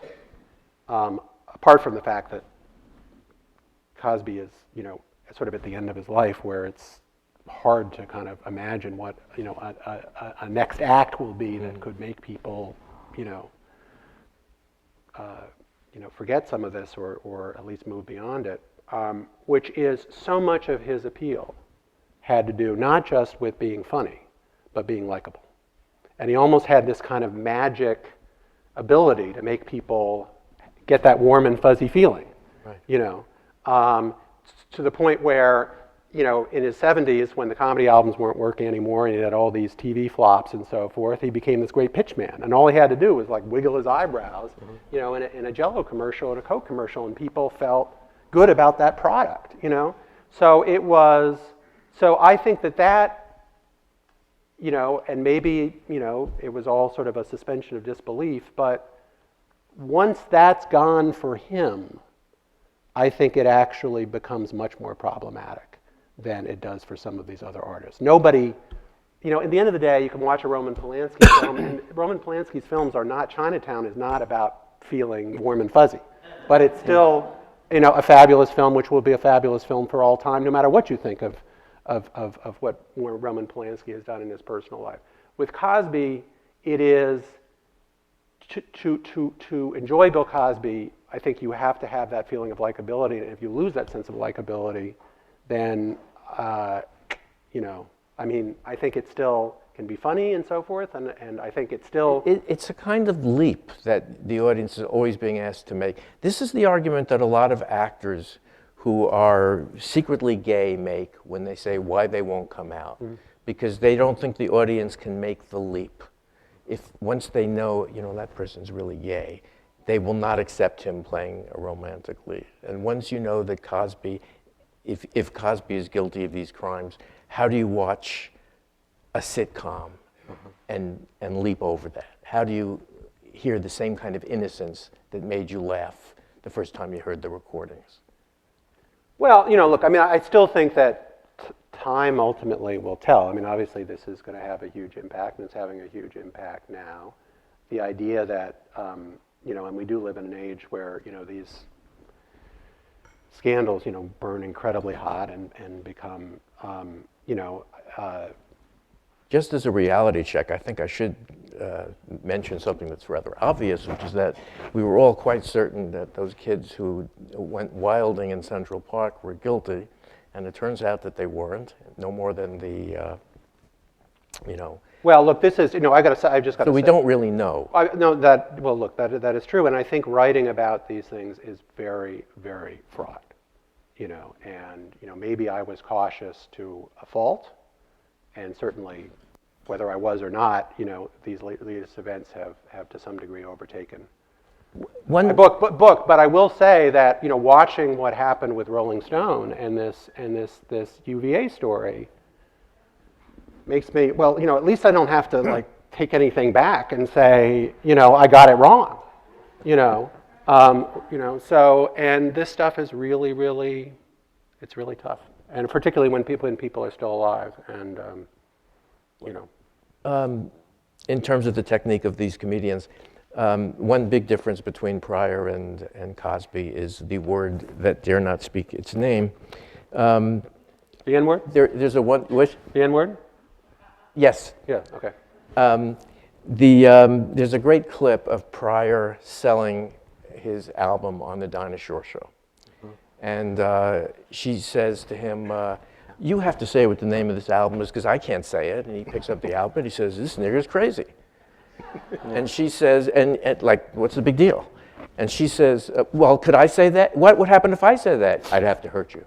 apart from the fact that Cosby is, sort of at the end of his life, where it's hard to kind of imagine what, a next act will be that could make people, forget some of this or at least move beyond it, which is so much of his appeal had to do not just with being funny, but being likable. And he almost had this kind of magic ability to make people get that warm and fuzzy feeling, right. To the point where, in his 70s, when the comedy albums weren't working anymore and he had all these TV flops and so forth, he became this great pitch man. And all he had to do was like wiggle his eyebrows, in a Jell-O commercial and a Coke commercial, and people felt good about that product, So I think that, and maybe, it was all sort of a suspension of disbelief, but once that's gone for him, I think it actually becomes much more problematic than it does for some of these other artists. Nobody, at the end of the day, you can watch a Roman Polanski film, and Roman Polanski's films are not, Chinatown is not about feeling warm and fuzzy, but it's still, a fabulous film, which will be a fabulous film for all time, no matter what you think of what Roman Polanski has done in his personal life. With Cosby, it is, to enjoy Bill Cosby, I think you have to have that feeling of likability, and if you lose that sense of likability, then, I think it still can be funny and so forth, and I think it's still... It's a kind of leap that the audience is always being asked to make. This is the argument that a lot of actors who are secretly gay make when they say why they won't come out, because they don't think the audience can make the leap. If once they know, that person's really gay, they will not accept him playing a romantic lead. And once you know that Cosby, if Cosby is guilty of these crimes, how do you watch a sitcom and leap over that? How do you hear the same kind of innocence that made you laugh the first time you heard the recordings? Well, look, I still think that time ultimately will tell. Obviously this is going to have a huge impact, and it's having a huge impact now. The idea that, and we do live in an age where, these scandals, burn incredibly hot and become, Just as a reality check, I think I should mention something that's rather obvious, which is that we were all quite certain that those kids who went wilding in Central Park were guilty, and it turns out that they weren't, no more than the, you know. Well, look, this is, I got to say, I've just got to So we say. don't really know. Well, look, that is true, and I think writing about these things is very, very fraught, and, maybe I was cautious to a fault, and certainly, whether I was or not, these latest events have to some degree overtaken my book. But I will say that, watching what happened with Rolling Stone and this UVA story makes me, at least I don't have to take anything back and say, I got it wrong, So, and this stuff is really, really, it's really tough, and particularly when people are still alive, and In terms of the technique of these comedians, one big difference between Pryor and Cosby is the word that dare not speak its name. The N-word? There's a one. Which? The N-word? Yes. Yeah. Okay. There's a great clip of Pryor selling his album on the Dinah Shore Show, and she says to him, "You have to say what the name of this album is because I can't say it." And he picks up the album and he says, "This nigger's crazy." And she says, and what's the big deal? And she says, "Well, could I say that? What would happen if I said that? I'd have to hurt you."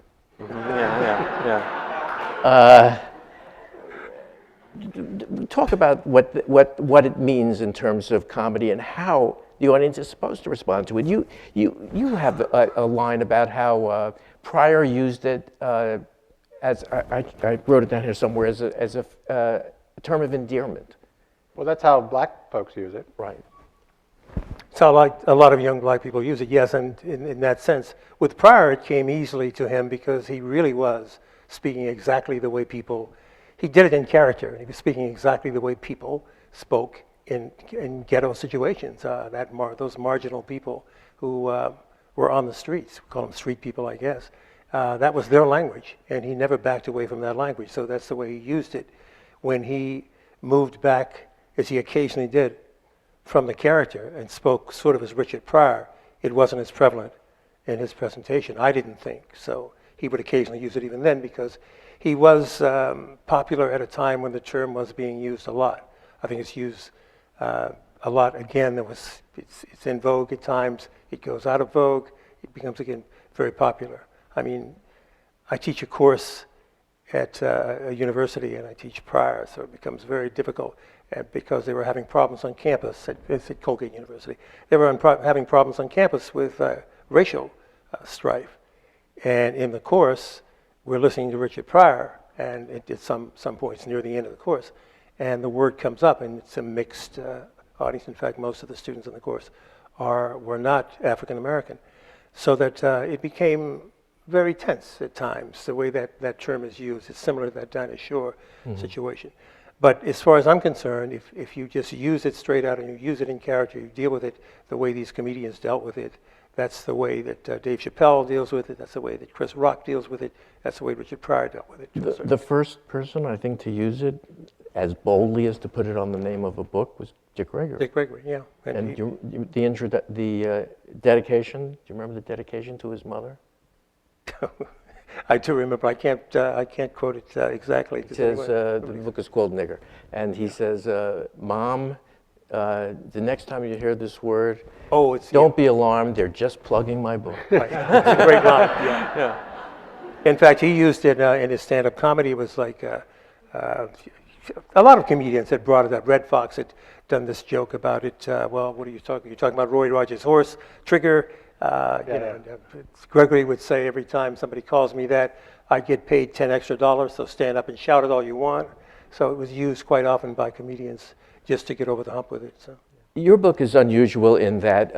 Talk about what it means in terms of comedy and how the audience is supposed to respond to it. You have a line about how Pryor used it as I wrote it down here somewhere as a term of endearment. Well, that's how black folks use it. Right. So a lot of young black people use it, yes, and in that sense. With Pryor, it came easily to him because he really was speaking exactly the way people, he did it in character, and he was speaking exactly the way people spoke in ghetto situations, those marginal people who were on the streets, we call them street people, I guess. That was their language, and he never backed away from that language, so that's the way he used it. When he moved back, as he occasionally did, from the character and spoke sort of as Richard Pryor, it wasn't as prevalent in his presentation, I didn't think. So he would occasionally use it even then because he was popular at a time when the term was being used a lot. I think it's used a lot again. It's in vogue at times, it goes out of vogue, it becomes again very popular. I mean, I teach a course at a university and I teach Pryor, so it becomes very difficult because they were having problems on campus at Colgate University. They were having problems on campus with racial strife. And in the course, we're listening to Richard Pryor, and at some points near the end of the course, and the word comes up, and it's a mixed audience. In fact, most of the students in the course were not African American. So that it became very tense at times, the way that term is used. It's similar to that Dinah Shore situation. But as far as I'm concerned, if you just use it straight out and you use it in character, you deal with it the way these comedians dealt with it, that's the way that Dave Chappelle deals with it, that's the way that Chris Rock deals with it, that's the way Richard Pryor dealt with it. The first person, I think, to use it as boldly as to put it on the name of a book was Dick Gregory. Dick Gregory, yeah. And the dedication, do you remember the dedication to his mother? I do remember. I can't quote it exactly. It says, the book is called Nigger, and he says, "Mom, the next time you hear this word, don't be alarmed, they're just plugging my book." Right. It's a great line, yeah. In fact, he used it in his stand-up comedy. It was like a lot of comedians had brought it up. Red Fox had done this joke about it. Well, what are you talking? You're talking about Roy Rogers' horse, Trigger. Gregory would say every time somebody calls me that, I get paid $10 extra, so stand up and shout it all you want. So it was used quite often by comedians just to get over the hump with it. So. Your book is unusual in that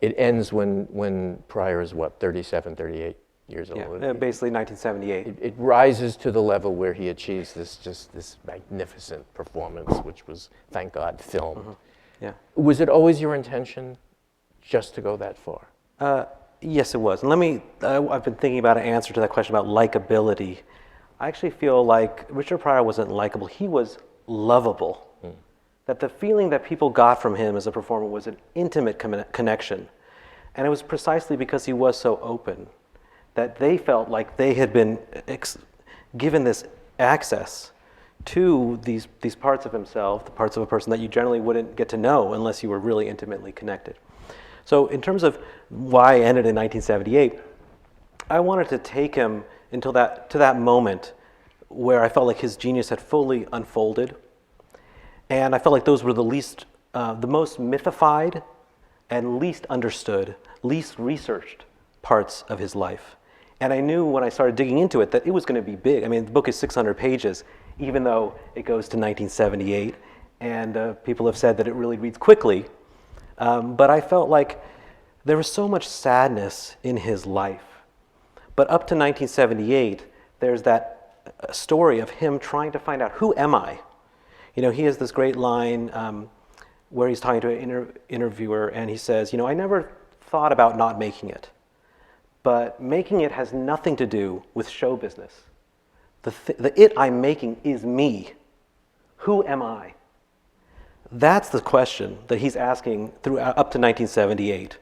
it ends when Pryor is, 37, 38 years old? Yeah, basically 1978. It rises to the level where he achieves this magnificent performance, which was, thank God, filmed. Yeah. Was it always your intention just to go that far? Yes, it was. And I've been thinking about an answer to that question about likability. I actually feel like Richard Pryor wasn't likable. He was lovable. that the feeling that people got from him as a performer was an intimate connection. And it was precisely because he was so open that they felt like they had been given this access to these parts of himself, the parts of a person that you generally wouldn't get to know unless you were really intimately connected. So in terms of why I ended in 1978, I wanted to take him to that moment where I felt like his genius had fully unfolded. And I felt like those were the most mythified and least understood, least researched parts of his life. And I knew when I started digging into it that it was going to be big. I mean, the book is 600 pages, even though it goes to 1978. And people have said that it really reads quickly. But I felt like there was so much sadness in his life. But up to 1978, there's that story of him trying to find out, who am I? You know, he has this great line where he's talking to an interviewer, and he says, I never thought about not making it. But making it has nothing to do with show business. The it I'm making is me. Who am I? That's the question that he's asking up to 1978.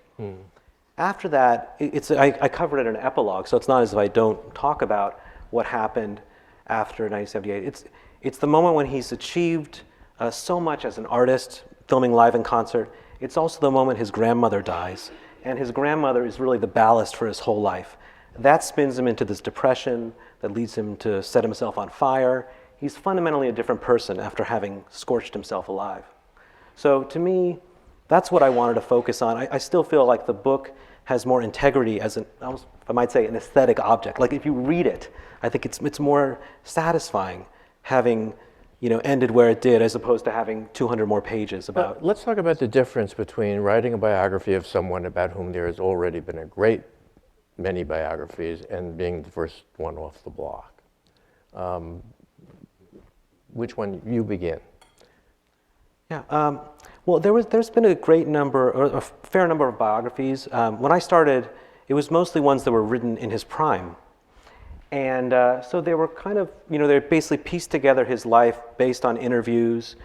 After that, I covered it in an epilogue, so it's not as if I don't talk about what happened after 1978. It's the moment when he's achieved so much as an artist, filming live in concert. It's also the moment his grandmother dies, and his grandmother is really the ballast for his whole life. That spins him into this depression that leads him to set himself on fire. He's fundamentally a different person after having scorched himself alive. So to me, that's what I wanted to focus on. I still feel like the book has more integrity as I might say, an aesthetic object. Like if you read it, I think it's more satisfying having ended where it did as opposed to having 200 more pages about. Let's talk about the difference between writing a biography of someone about whom there has already been a great many biographies and being the first one off the block. Which one? You begin. Yeah. Well, there's been a great number, or a fair number of biographies. When I started, it was mostly ones that were written in his prime. And so they were kind of, they basically pieced together his life based on interviews.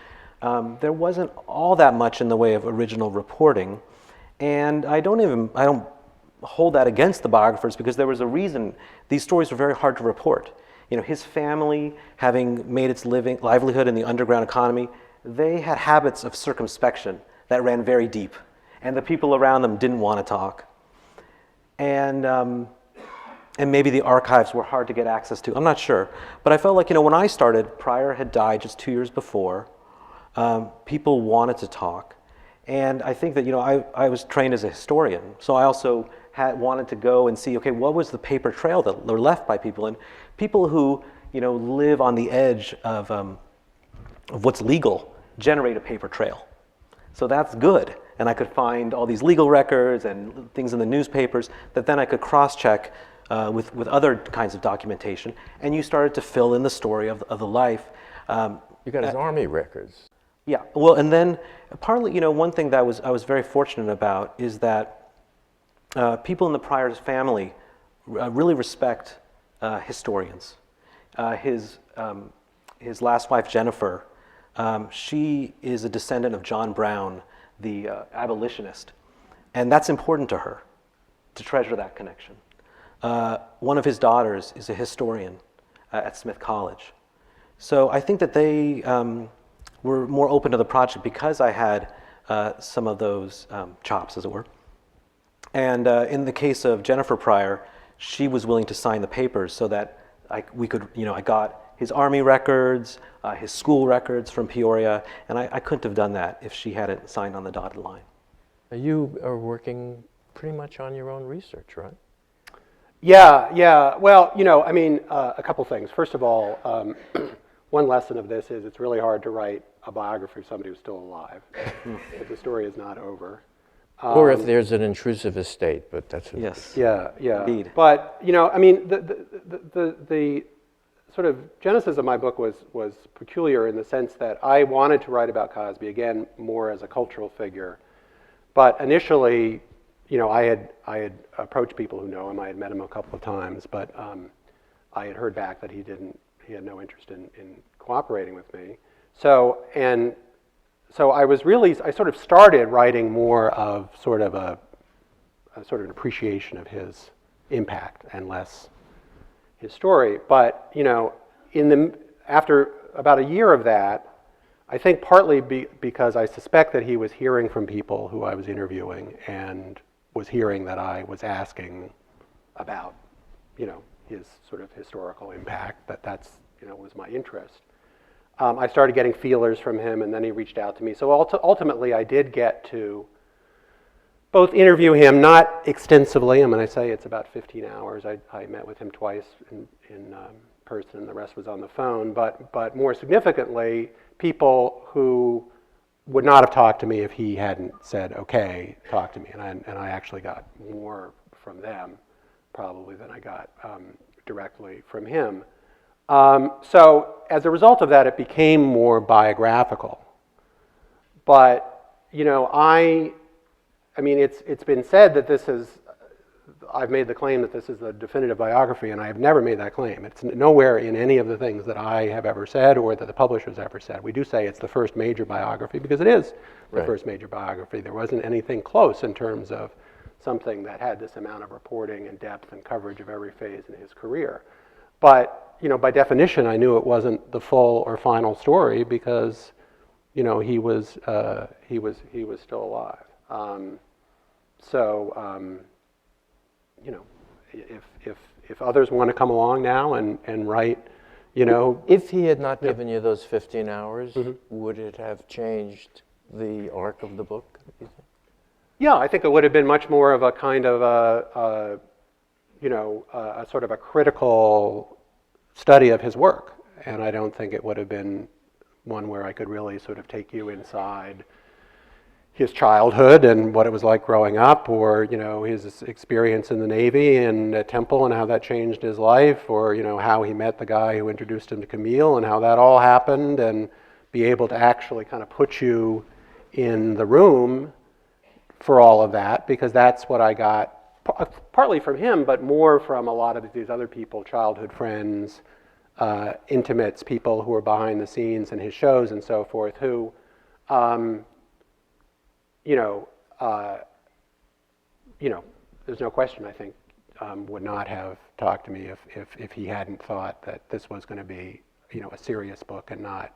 There wasn't all that much in the way of original reporting. And I don't hold that against the biographers because there was a reason these stories were very hard to report. His family, having made its livelihood in the underground economy, they had habits of circumspection that ran very deep. And the people around them didn't want to talk. And maybe the archives were hard to get access to. I'm not sure. But I felt like, when I started, Pryor had died just 2 years before. People wanted to talk. And I think that, I was trained as a historian. So I also wanted to go and see, okay, what was the paper trail that were left by people? And people who, live on the edge of what's legal generate a paper trail. So that's good. And I could find all these legal records and things in the newspapers that then I could cross-check with other kinds of documentation, and you started to fill in the story of the life. You got his army records. Yeah, well, and then partly, one thing that I was very fortunate about is that people in the Pryor's family really respect historians. His last wife, Jennifer, she is a descendant of John Brown, the abolitionist, and that's important to her, to treasure that connection. One of his daughters is a historian at Smith College. So I think that they were more open to the project because I had some of those chops, as it were. And in the case of Jennifer Pryor, she was willing to sign the papers so that I got his army records, his school records from Peoria, and I couldn't have done that if she hadn't signed on the dotted line. You are working pretty much on your own research, right? Yeah. Well, a couple things. First of all, one lesson of this is it's really hard to write a biography of somebody who's still alive if the story is not over. Or if there's an intrusive estate, but that's... Yes. Yeah. Indeed. But, the sort of genesis of my book was peculiar in the sense that I wanted to write about Cosby, again, more as a cultural figure. But initially, I had approached people who know him. I had met him a couple of times, but I had heard back that he had no interest in cooperating with me. So so I sort of started writing more of sort of a sort of an appreciation of his impact and less his story. But, you know, after about a year of that, I think partly because I suspect that he was hearing from people who I was interviewing and was hearing that I was asking about, you know, his sort of historical impact, that's, you know, was my interest. I started getting feelers from him, and then he reached out to me. So ultimately, I did get to both interview him, not extensively. I'm going to say it's about 15 hours. I met with him twice in person, and the rest was on the phone. But more significantly, people who would not have talked to me if he hadn't said, okay, talk to me. And I actually got more from them probably than I got directly from him. So as a result of that, it became more biographical. But, you know, I mean, it's been said that I've made the claim that this is the definitive biography, and I have never made that claim. It's nowhere in any of the things that I have ever said or that the publishers ever said. We do say it's the first major biography because it is the first major biography. There wasn't anything close in terms of something that had this amount of reporting and depth and coverage of every phase in his career. But, you know, by definition, I knew it wasn't the full or final story because, you know, he was still alive. You know, if others want to come along now and write, you know. If he had not given you those 15 hours, would it have changed the arc of the book? Yeah, I think it would have been much more of a kind of a sort of a critical study of his work. And I don't think it would have been one where I could really sort of take you inside his childhood and what it was like growing up, or, you know, his experience in the Navy and at Temple and how that changed his life, or, you know, how he met the guy who introduced him to Camille and how that all happened, and be able to actually kind of put you in the room for all of that, because that's what I got partly from him, but more from a lot of these other people, childhood friends, intimates, people who were behind the scenes in his shows and so forth, who, there's no question, I think, would not have talked to me if he hadn't thought that this was going to be, you know, a serious book and not,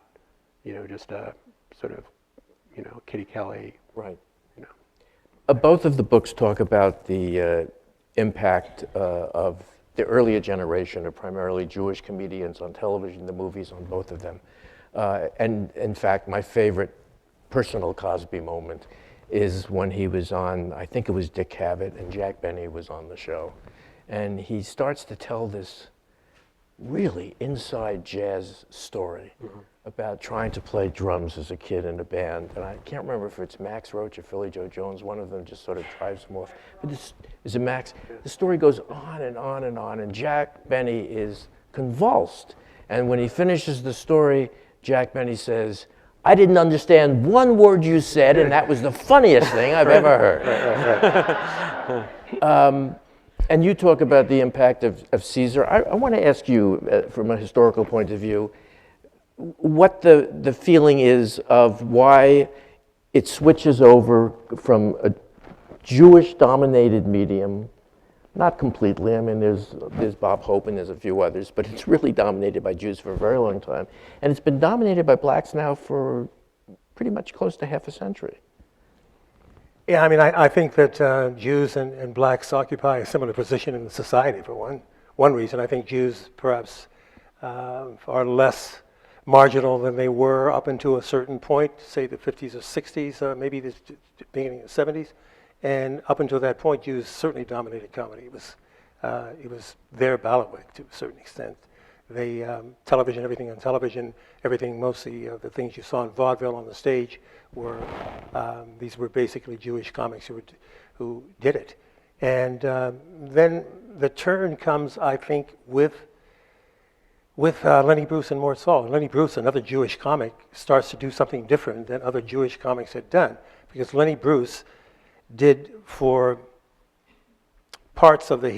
you know, just a sort of, you know, Kitty Kelly. Right. You know. Both of the books talk about the impact of the earlier generation of primarily Jewish comedians on television, the movies on both of them. And in fact, my favorite personal Cosby moment is when he was on, I think it was Dick Cavett, and Jack Benny was on the show. And he starts to tell this really inside jazz story about trying to play drums as a kid in a band. And I can't remember if it's Max Roach or Philly Joe Jones. One of them just sort of drives him off. But this is it Max? The story goes on and on and on, and Jack Benny is convulsed. And when he finishes the story, Jack Benny says, "I didn't understand one word you said, and that was the funniest thing I've ever heard." And you talk about the impact of Caesar. I want to ask you, from a historical point of view, what the feeling is of why it switches over from a Jewish-dominated medium, not completely. I mean, there's Bob Hope and there's a few others, but it's really dominated by Jews for a very long time. And it's been dominated by blacks now for pretty much close to half a century. Yeah, I mean, I think that Jews and blacks occupy a similar position in society for one reason. I think Jews perhaps are less marginal than they were up until a certain point, say the 50s or 60s, maybe the beginning of the 70s. And up until that point, Jews certainly dominated comedy. It was their bailiwick to a certain extent. They television, everything on television, everything, mostly the things you saw in vaudeville on the stage were these were basically Jewish comics who did it. And then the turn comes, I think, with Lenny Bruce and Mort Sahl. Lenny Bruce, another Jewish comic, starts to do something different than other Jewish comics had done, because Lenny Bruce did for parts of the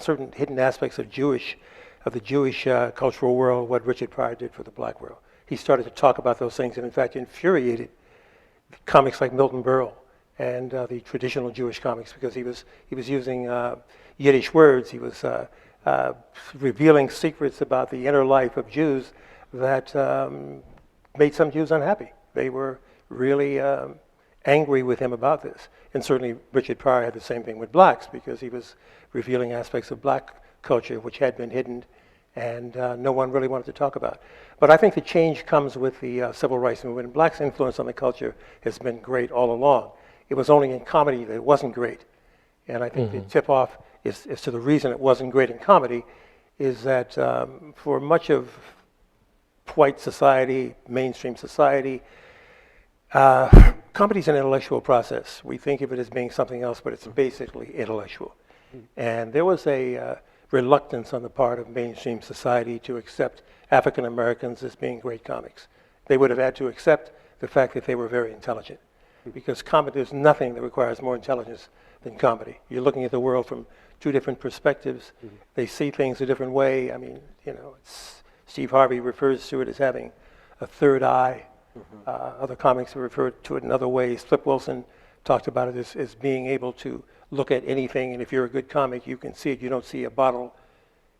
certain hidden aspects of the Jewish cultural world what Richard Pryor did for the black world. He started to talk about those things, and in fact infuriated comics like Milton Berle and the traditional Jewish comics, because he was using Yiddish words. He was revealing secrets about the inner life of Jews that made some Jews unhappy. They were really angry with him about this. And certainly Richard Pryor had the same thing with blacks, because he was revealing aspects of black culture which had been hidden and no one really wanted to talk about. But I think the change comes with the civil rights movement. Blacks' influence on the culture has been great all along. It was only in comedy that it wasn't great. And I think the tip-off is to the reason it wasn't great in comedy is that for much of white society, mainstream society, comedy is an intellectual process. We think of it as being something else, but it's basically intellectual. And there was a reluctance on the part of mainstream society to accept African Americans as being great comics. They would have had to accept the fact that they were very intelligent, because comedy, there's nothing that requires more intelligence than comedy. You're looking at the world from two different perspectives. They see things a different way. I mean, Steve Harvey refers to it as having a third eye. Other comics refer to it in other ways. Flip Wilson talked about it as being able to look at anything, and if you're a good comic, you can see it. You don't see a bottle.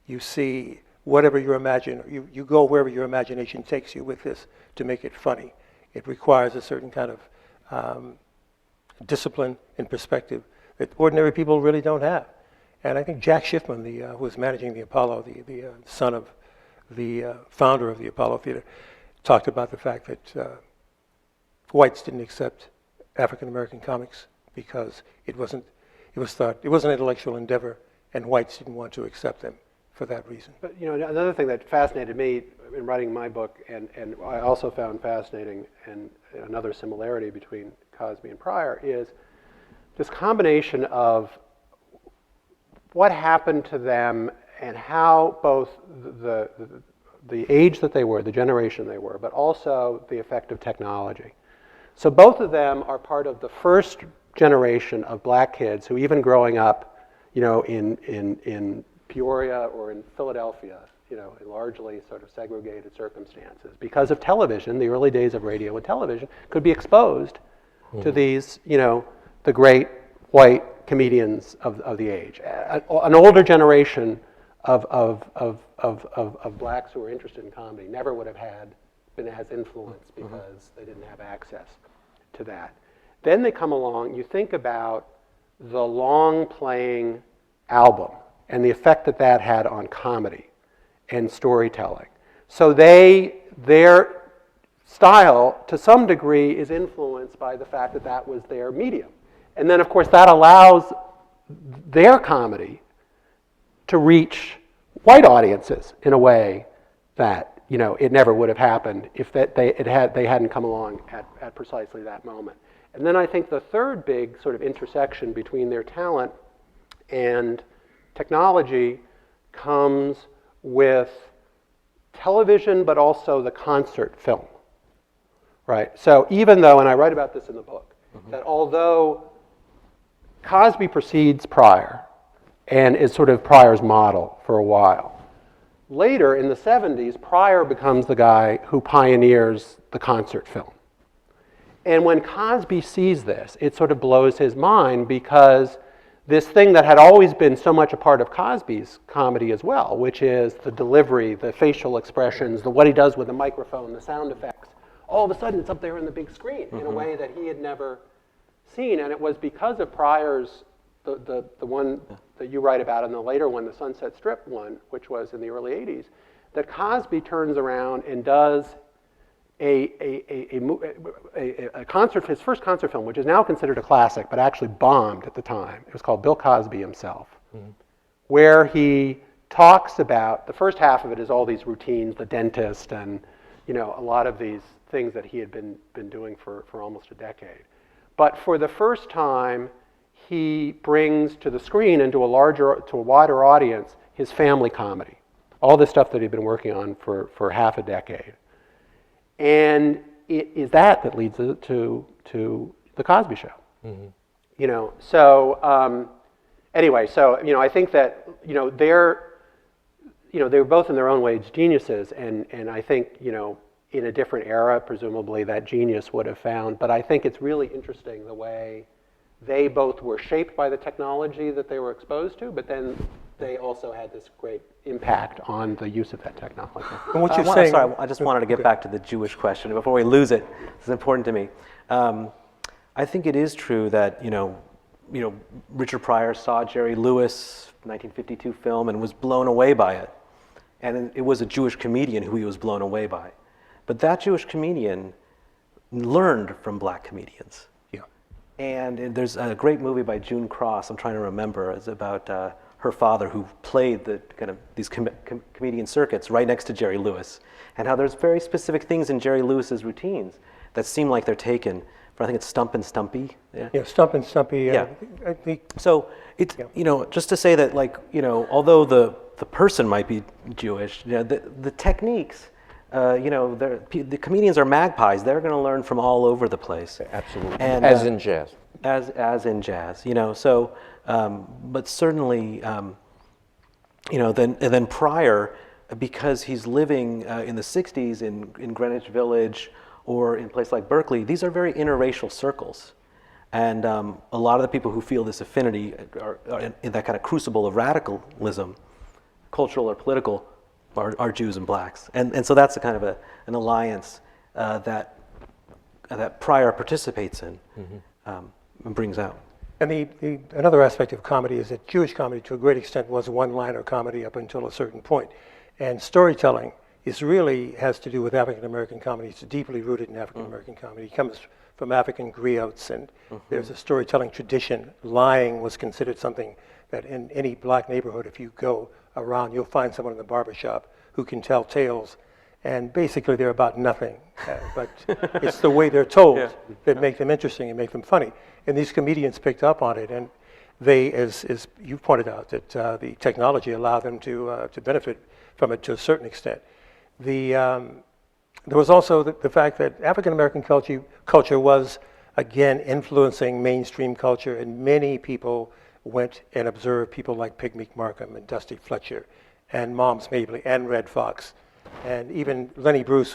You see whatever you imagine. You go wherever your imagination takes you with this to make it funny. It requires a certain kind of discipline and perspective that ordinary people really don't have. And I think Jack Schiffman, who was managing the Apollo, the son of the founder of the Apollo Theater, talked about the fact that whites didn't accept African American comics because it was an intellectual endeavor, and whites didn't want to accept them for that reason. But another thing that fascinated me in writing my book, and I also found fascinating, and another similarity between Cosby and Pryor, is this combination of what happened to them and how both the age that they were, the generation they were, but also the effect of technology. So both of them are part of the first generation of black kids who, even growing up, in Peoria or in Philadelphia, in largely sort of segregated circumstances, because of television, the early days of radio and television, could be exposed to these, the great white comedians of the age. An older generation of blacks who were interested in comedy never would have been as influenced because they didn't have access to that. Then they come along, you think about the long-playing album and the effect that had on comedy and storytelling. So their style, to some degree, is influenced by the fact that was their medium. And then, of course, that allows their comedy to reach white audiences in a way that it never would have happened if they hadn't come along at precisely that moment. And then I think the third big sort of intersection between their talent and technology comes with television, but also the concert film, right? So even though, and I write about this in the book, that although Cosby precedes Pryor and is sort of Pryor's model for a while, later in the 70s, Pryor becomes the guy who pioneers the concert film. And when Cosby sees this, it sort of blows his mind, because this thing that had always been so much a part of Cosby's comedy as well, which is the delivery, the facial expressions, what he does with the microphone, the sound effects, all of a sudden it's up there on the big screen in a way that he had never seen. And it was because of Pryor's, the one that you write about, and the later one, the Sunset Strip one, which was in the early 80s, that Cosby turns around and does a concert, his first concert film, which is now considered a classic, but actually bombed at the time. It was called Bill Cosby Himself, where he talks about, the first half of it is all these routines, the dentist, and a lot of these things that he had been doing for almost a decade. But for the first time, he brings to the screen and to a wider audience his family comedy, all the stuff that he'd been working on for half a decade. And it is that leads to the Cosby Show. Anyway, so I think that they're both in their own ways geniuses, and I think in a different era, presumably that genius would have found. But I think it's really interesting the way they both were shaped by the technology that they were exposed to, but then they also had this great impact on the use of that technology. And what you're saying, Sorry, I just wanted to get back to the Jewish question before we lose it. It's important to me. I think it is true that Richard Pryor saw Jerry Lewis 1952 film and was blown away by it, and it was a Jewish comedian who he was blown away by. But that Jewish comedian learned from black comedians. yeah. And there's a great movie by June Cross, I'm trying to remember, it's about her father who played the kind of these comedian circuits right next to Jerry Lewis, and how there's very specific things in Jerry Lewis's routines that seem like they're taken from, I think it's Stump and Stumpy. Yeah, Stump and Stumpy. Yeah. I think, So it's, just to say that, like, although the person might be Jewish, the techniques, the comedians are magpies. They're going to learn from all over the place. Absolutely. And, As in jazz. As in jazz, so, but certainly, then Pryor, because he's living in the 60s in Greenwich Village or in a place like Berkeley, these are very interracial circles. And a lot of the people who feel this affinity are in that kind of crucible of radicalism, cultural or political, are Jews and blacks. And so that's a kind of an alliance that Pryor participates in. And brings out. And another aspect of comedy is that Jewish comedy, to a great extent, was one-liner comedy up until a certain point. And storytelling really has to do with African American comedy. It's deeply rooted in African American comedy. It comes from African griots, and there's a storytelling tradition. Lying was considered something that in any black neighborhood, if you go around, you'll find someone in the barbershop who can tell tales. And basically, they're about nothing, but it's the way they're told that make them interesting and make them funny. And these comedians picked up on it, and they, as you pointed out, that the technology allowed them to benefit from it to a certain extent. There was also the fact that African American culture was, again, influencing mainstream culture, and many people went and observed people like Pigmeat Markham and Dusty Fletcher and Moms Mabley and Red Fox. And even Lenny Bruce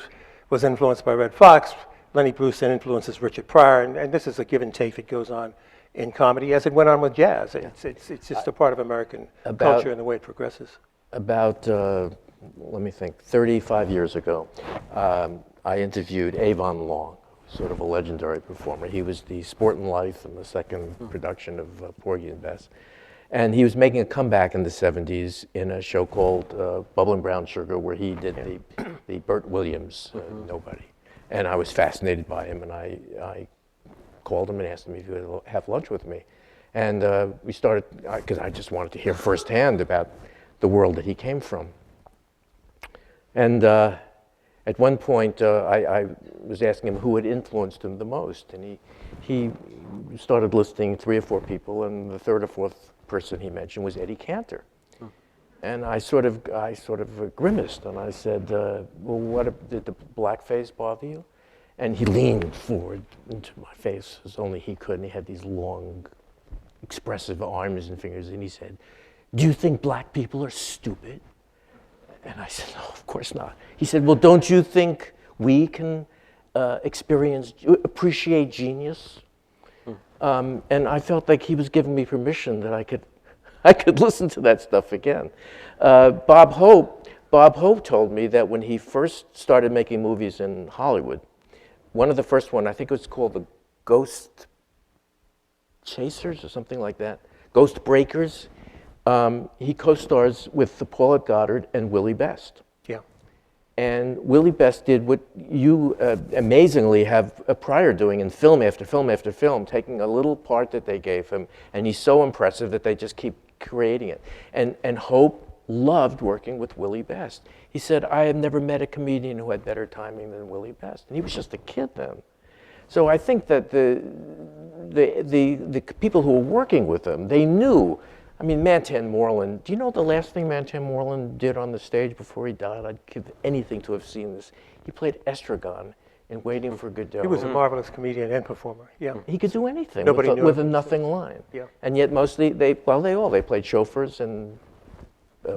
was influenced by Red Fox. Lenny Bruce then influences Richard Pryor, and this is a give and take that goes on in comedy as it went on with jazz. It's just a part of American culture and the way it progresses. About, let me think, 35 years ago, I interviewed Avon Long, sort of a legendary performer. He was the Sport and Life in the second production of Porgy and Bess. And he was making a comeback in the 70s in a show called Bubbling Brown Sugar, where he did the Burt Williams Nobody. And I was fascinated by him, and I called him and asked him if he would have lunch with me. And we started, because I just wanted to hear firsthand about the world that he came from. And at one point, I was asking him who had influenced him the most. And he started listing 3 or 4 people, and the third or fourth person he mentioned was Eddie Cantor. And I sort of grimaced, and I said, well, did the blackface bother you? And he leaned forward into my face as only he could, and he had these long, expressive arms and fingers, and he said, do you think black people are stupid? And I said, no, of course not. He said, well, don't you think we can appreciate genius? And I felt like he was giving me permission that I could listen to that stuff again. Bob Hope told me that when he first started making movies in Hollywood, one of the first one, I think it was called The Ghost Chasers or something like that, Ghost Breakers, he co-stars with Paulette Goddard and Willie Best. Yeah. And Willie Best did what you amazingly have Pryor doing in film after film after film, taking a little part that they gave him, and he's so impressive that they just keep creating it. And Hope loved working with Willie Best. He said, I have never met a comedian who had better timing than Willie Best. And he was just a kid then. So I think that the people who were working with him, they knew. I mean, Mantan Moreland, do you know the last thing Mantan Moreland did on the stage before he died? I'd give anything to have seen this. He played Estragon in Waiting for Godot. He was a marvelous comedian and performer, yeah. He could do anything Nobody with a nothing line. Yeah. And yet mostly, they played chauffeurs and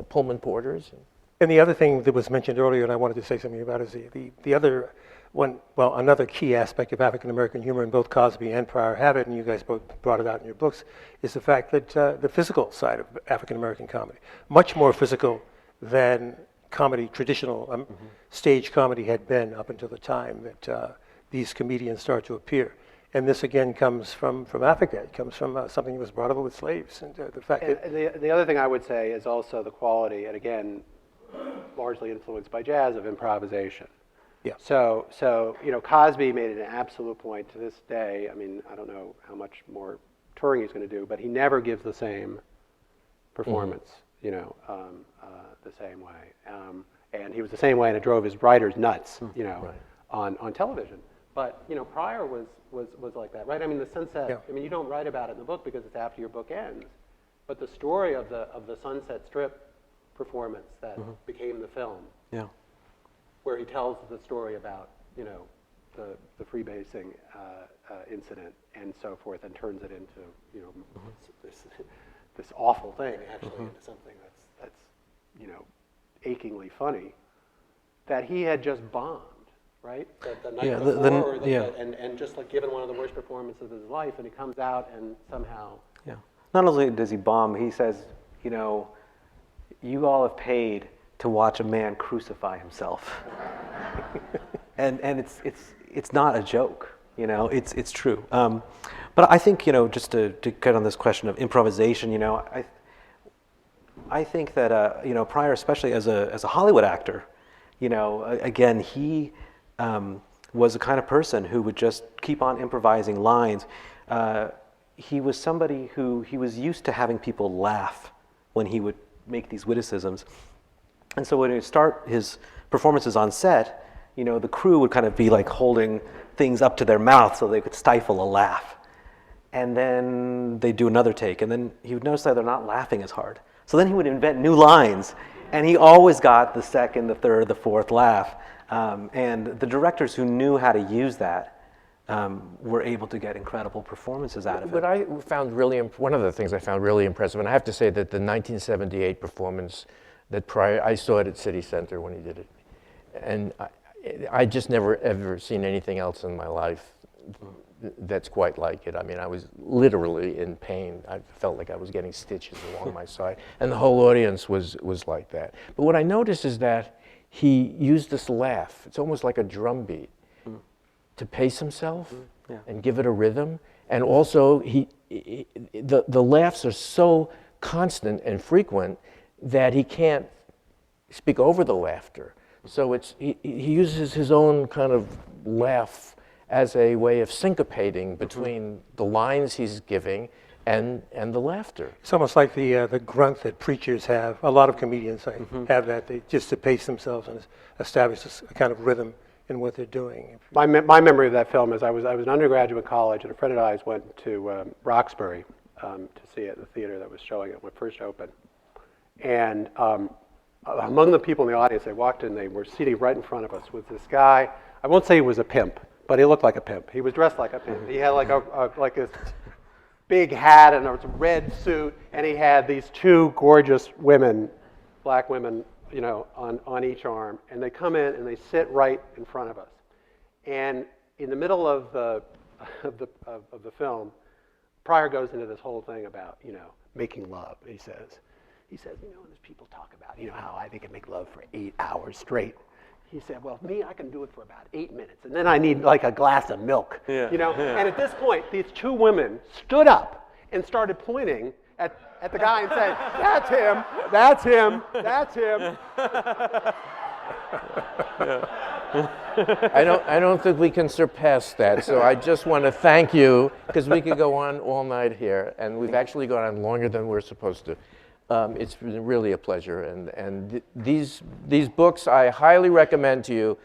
Pullman porters. And the other thing that was mentioned earlier, and I wanted to say something about, is the other one, well, another key aspect of African American humor, and both Cosby and Pryor have it, and you guys both brought it out in your books, is the fact that the physical side of African American comedy, much more physical than comedy, traditional stage comedy had been up until the time that these comedians start to appear. And this again comes from Africa. It comes from something that was brought over with slaves, and the fact that The other thing I would say is also the quality, and again, largely influenced by jazz, of improvisation. Yeah. So you know, Cosby made it an absolute point to this day. I mean, I don't know how much more touring he's going to do, but he never gives the same performance, you know, the same way. And he was the same way, and it drove his writers nuts, you know, on television. But you know, Pryor was like that, right? I mean, the Sunset. Yeah. I mean, you don't write about it in the book because it's after your book ends. But the story of the Sunset Strip performance that became the film, Yeah. where he tells the story about, you know, the freebasing incident and so forth, and turns it into, you know, this awful thing actually into something that's you know, achingly funny, that he had just bombed, right? The night Yeah, before, yeah. and just like given one of the worst performances of his life, and he comes out and somehow. Yeah. Not only does he bomb, he says, you know, you all have paid to watch a man crucify himself. and it's not a joke, you know, it's true. But I think, you know, just to get on this question of improvisation, you know, I think that, you know, Pryor, especially as a Hollywood actor, you know, again, he was the kind of person who would just keep on improvising lines. He was somebody who, he was used to having people laugh when he would make these witticisms. And so when he would start his performances on set, you know, the crew would kind of be like holding things up to their mouth so they could stifle a laugh. And then they'd do another take, and then he would notice that they're not laughing as hard. So then he would invent new lines, and he always got the second, the third, the fourth laugh. And the directors who knew how to use that were able to get incredible performances out of it. What I found really, one of the things I found really impressive, and I have to say that the 1978 performance that Pryor, I saw it at City Center when he did it, and I just never ever seen anything else in my life that's quite like it. I mean, I was literally in pain. I felt like I was getting stitches along my side, and the whole audience was like that. But what I noticed is that he used this laugh. It's almost like a drum beat to pace himself and give it a rhythm. And also, the laughs are so constant and frequent that he can't speak over the laughter. So he uses his own kind of laugh as a way of syncopating between the lines he's giving and the laughter. it's almost like the grunt that preachers have. A lot of comedians have that, they just to pace themselves and establish a kind of rhythm in what they're doing. My memory of that film is I was an undergraduate in college, and a friend of ours went to Roxbury to see it, the theater that was showing it when it first opened. And among the people in the audience, they walked in, they were seated right in front of us, was this guy. I won't say he was a pimp, but he looked like a pimp. He was dressed like a pimp. He had like a big hat and a red suit, and he had these two gorgeous women, black women, you know, on each arm, and they come in and they sit right in front of us. And in the middle of the film, Pryor goes into this whole thing about, you know, making love. He says, you know, when people talk about, you know, how they can make love for 8 hours straight. He said, well, me, I can do it for about 8 minutes, and then I need like a glass of milk, you know? Yeah. And at this point, these two women stood up and started pointing at the guy and said, that's him, that's him, that's him. I don't think we can surpass that, so I just want to thank you, because we could go on all night here, and we've actually gone on longer than we're supposed to. It's been really a pleasure, and these books I highly recommend to you.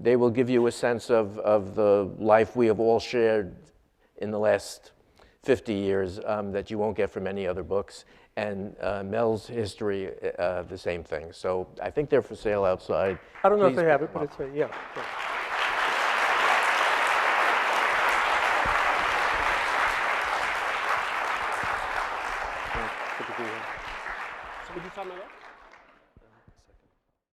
They will give you a sense of the life we have all shared in the last 50 years that you won't get from any other books, and Mel's history, the same thing. So I think they're for sale outside. I don't know if Please they have pick it, them but up. it's, yeah.